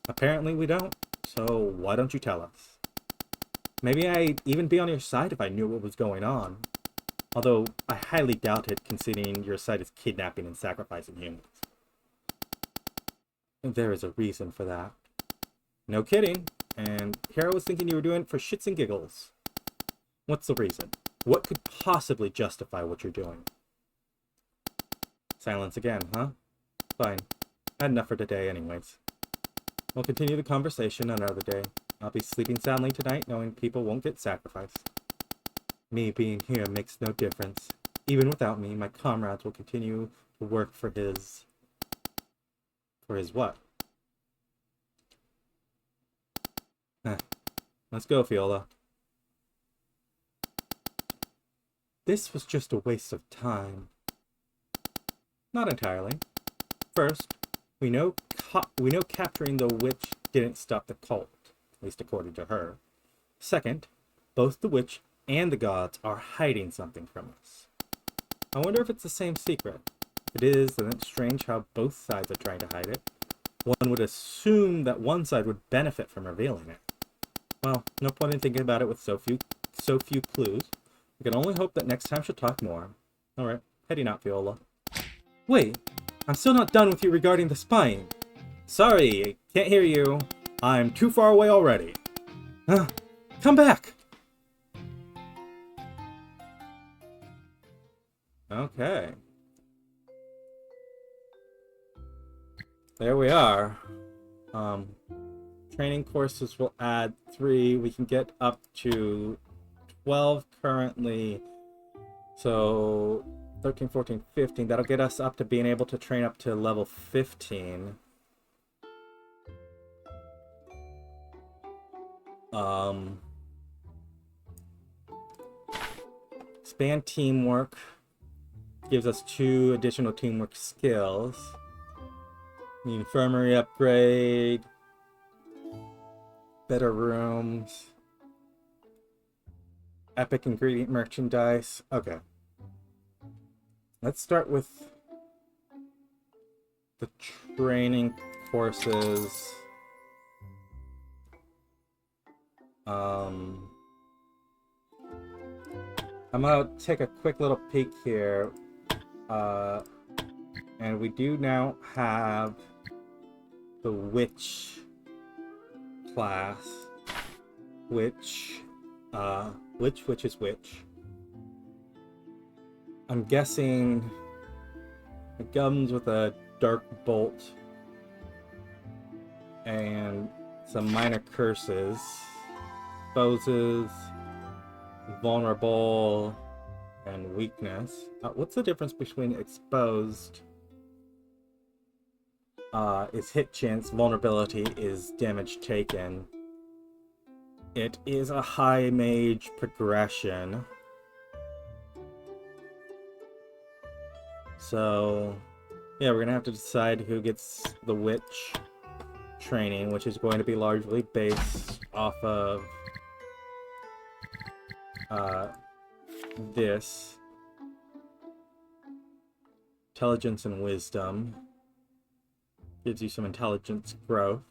Speaker 1: Apparently we don't, so why don't you tell us? Maybe I'd even be on your side if I knew what was going on. Although, I highly doubt it, considering your side is kidnapping and sacrificing humans. There is a reason for that. No kidding. And here I was thinking you were doing it for shits and giggles. What's the reason? What could possibly justify what you're doing? Silence again, huh? Fine. I had enough for today anyways. We'll continue the conversation another day. I'll be sleeping soundly tonight, knowing people won't get sacrificed. Me being here makes no difference. Even without me, my comrades will continue to work for his... For his what? Let's go, Fiola. This was just a waste of time. Not entirely. First, we know capturing the witch didn't stop the cult, at least according to her. Second, both the witch and the gods are hiding something from us. I wonder if it's the same secret. If it is, then it's strange how both sides are trying to hide it. One would assume that one side would benefit from revealing it. Well, no point in thinking about it with so few clues. We can only hope that next time she'll talk more. Alright, heading out, Fiola. Wait, I'm still not done with you regarding the spying. Sorry, can't hear you. I'm too far away already. Come back! Okay. There we are. Training courses will add 3. We can get up to 12 currently. So 13, 14, 15. That'll get us up to being able to train up to level 15. Expand teamwork. Gives us 2 additional teamwork skills. The infirmary upgrade. Better rooms. Epic ingredient merchandise. Okay. Let's start with the training courses. I'm gonna take a quick little peek here. And we do now have the witch class, which is which. I'm guessing It comes with a dark bolt and some minor curses. Exposes, vulnerable, and weakness. What's the difference between exposed is hit chance, vulnerability is damage taken. It is a high mage progression. So, yeah, we're gonna have to decide who gets the witch training, which is going to be largely based off of this. Intelligence and wisdom. Gives you some intelligence growth.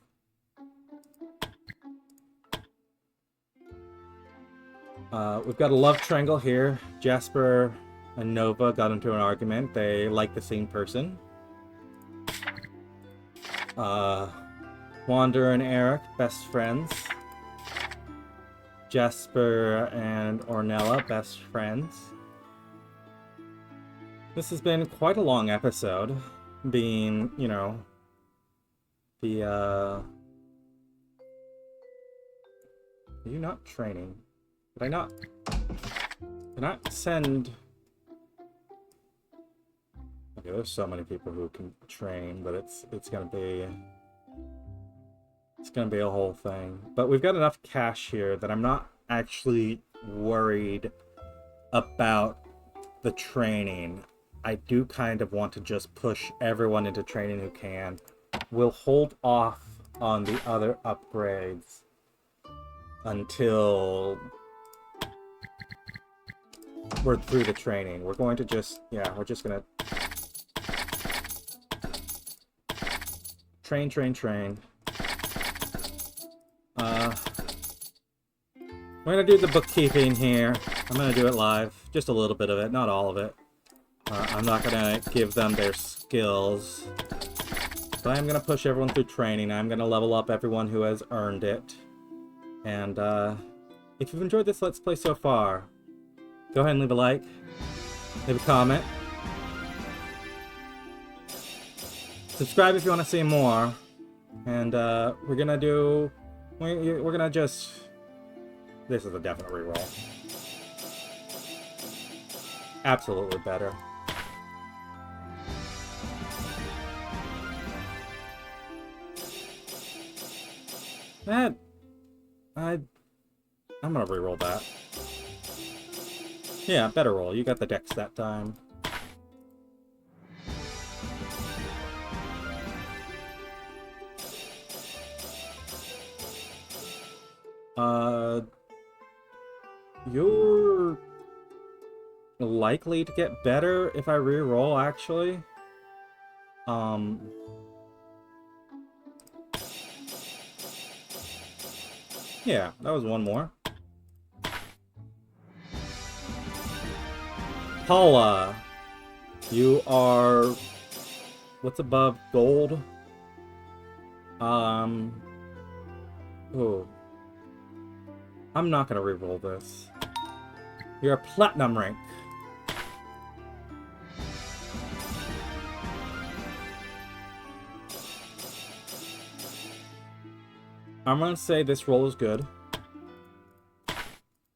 Speaker 1: We've got a love triangle here. Jasper and Nova got into an argument. They like the same person. Wander and Eric, best friends. Jasper and Ornella, best friends. This has been quite a long episode, being, you know, the, Are you not training? Did I not send... Okay, there's so many people who can train, but it's gonna be a whole thing. But we've got enough cash here that I'm not actually worried about the training. I do kind of want to just push everyone into training who can. We'll hold off on the other upgrades until we're through the training. We're going to just, yeah, we're just gonna train. We're gonna do the bookkeeping here. I'm gonna do it live. Just a little bit of it, not all of it. I'm not gonna give them their skills. But I am gonna push everyone through training. I'm gonna level up everyone who has earned it. And if you've enjoyed this Let's Play so far, go ahead and leave a like, leave a comment. Subscribe if you want to see more. And we're gonna just... This is a definite reroll. Absolutely better. I'm gonna reroll that. Yeah, better roll. You got the dex that time. You're likely to get better if I re-roll, actually. Yeah, that was one more. Paula, you are... What's above gold? Oh. I'm not gonna re-roll this. You're a platinum rank. I'm gonna say this roll is good.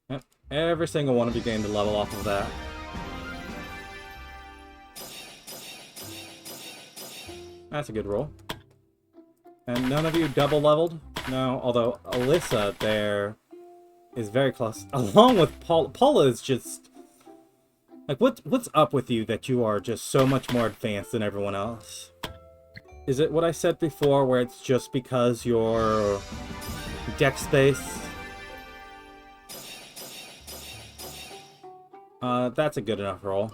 Speaker 1: Yep. Every single one of you gained a level off of that. That's a good roll. And none of you double leveled? No, although Alyssa there is very close. Along with Paula. Paula is just... Like, what's up with you that you are just so much more advanced than everyone else? Is it what I said before, where it's just because you're dex space? That's a good enough roll.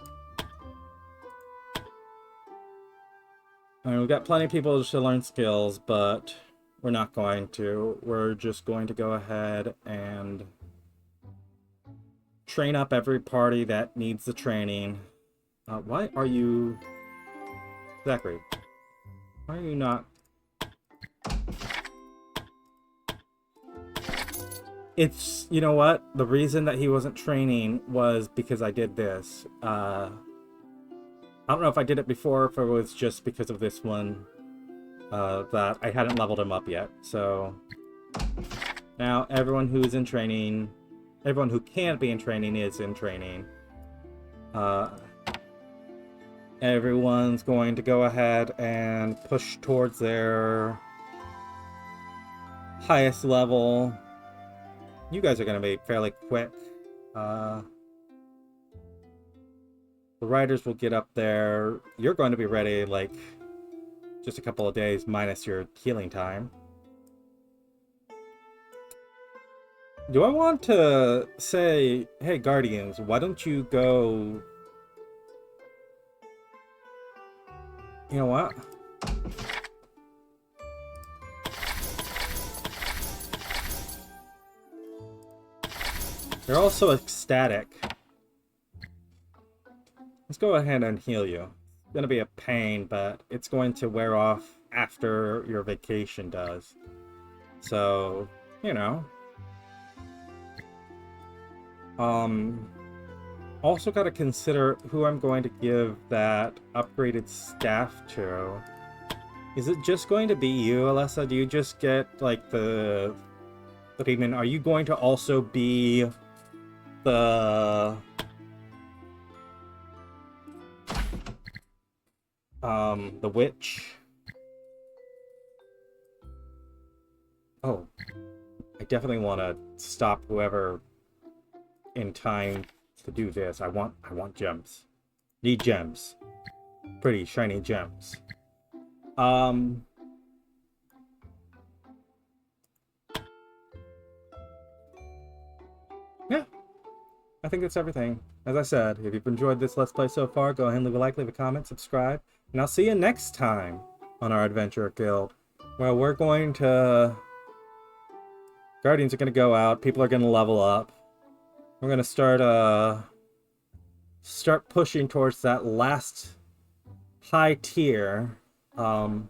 Speaker 1: I mean, we've got plenty of people to learn skills, but we're not going to. We're just going to go ahead and train up every party that needs the training. Why are you... Zachary, why are you not... It's... You know what? The reason that he wasn't training was because I did this. I don't know if I did it before, if it was just because of this one, that I hadn't leveled him up yet. So now everyone who's in training, everyone who can't be in training is in training. Everyone's going to go ahead and push towards their highest level. You guys are going to be fairly quick. The riders will get up there. You're going to be ready, like, just a couple of days minus your healing time. Do I want to say, hey, Guardians, why don't you go... You know what? They're also ecstatic. Let's go ahead and heal you. It's gonna be a pain, but it's going to wear off after your vacation does. So, you know. Also gotta consider who I'm going to give that upgraded staff to. Is it just going to be you, Alessa? Do you just get, like, the demon? Are you going to also be the... the witch? Oh. I definitely want to stop whoever in time to do this. I want gems. Need gems. Pretty shiny gems. Yeah. I think that's everything. As I said, if you've enjoyed this Let's Play so far, go ahead and leave a like, leave a comment, subscribe, and I'll see you next time on our Adventure Guild, where we're going to... Guardians are going to go out, people are going to level up. We're going to start pushing towards that last high tier. I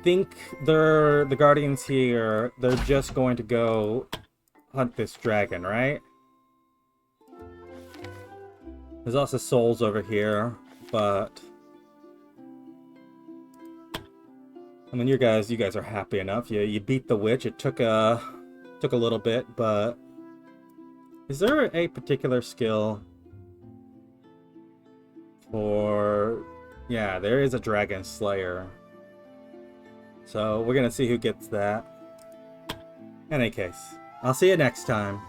Speaker 1: think the Guardians here, they're just going to go hunt this dragon, right? There's also souls over here, but I mean, you guys are happy enough. You beat the witch. It took a little bit, but is there a particular skill for... Yeah, there is a dragon slayer. So we're gonna see who gets that. In any case, I'll see you next time.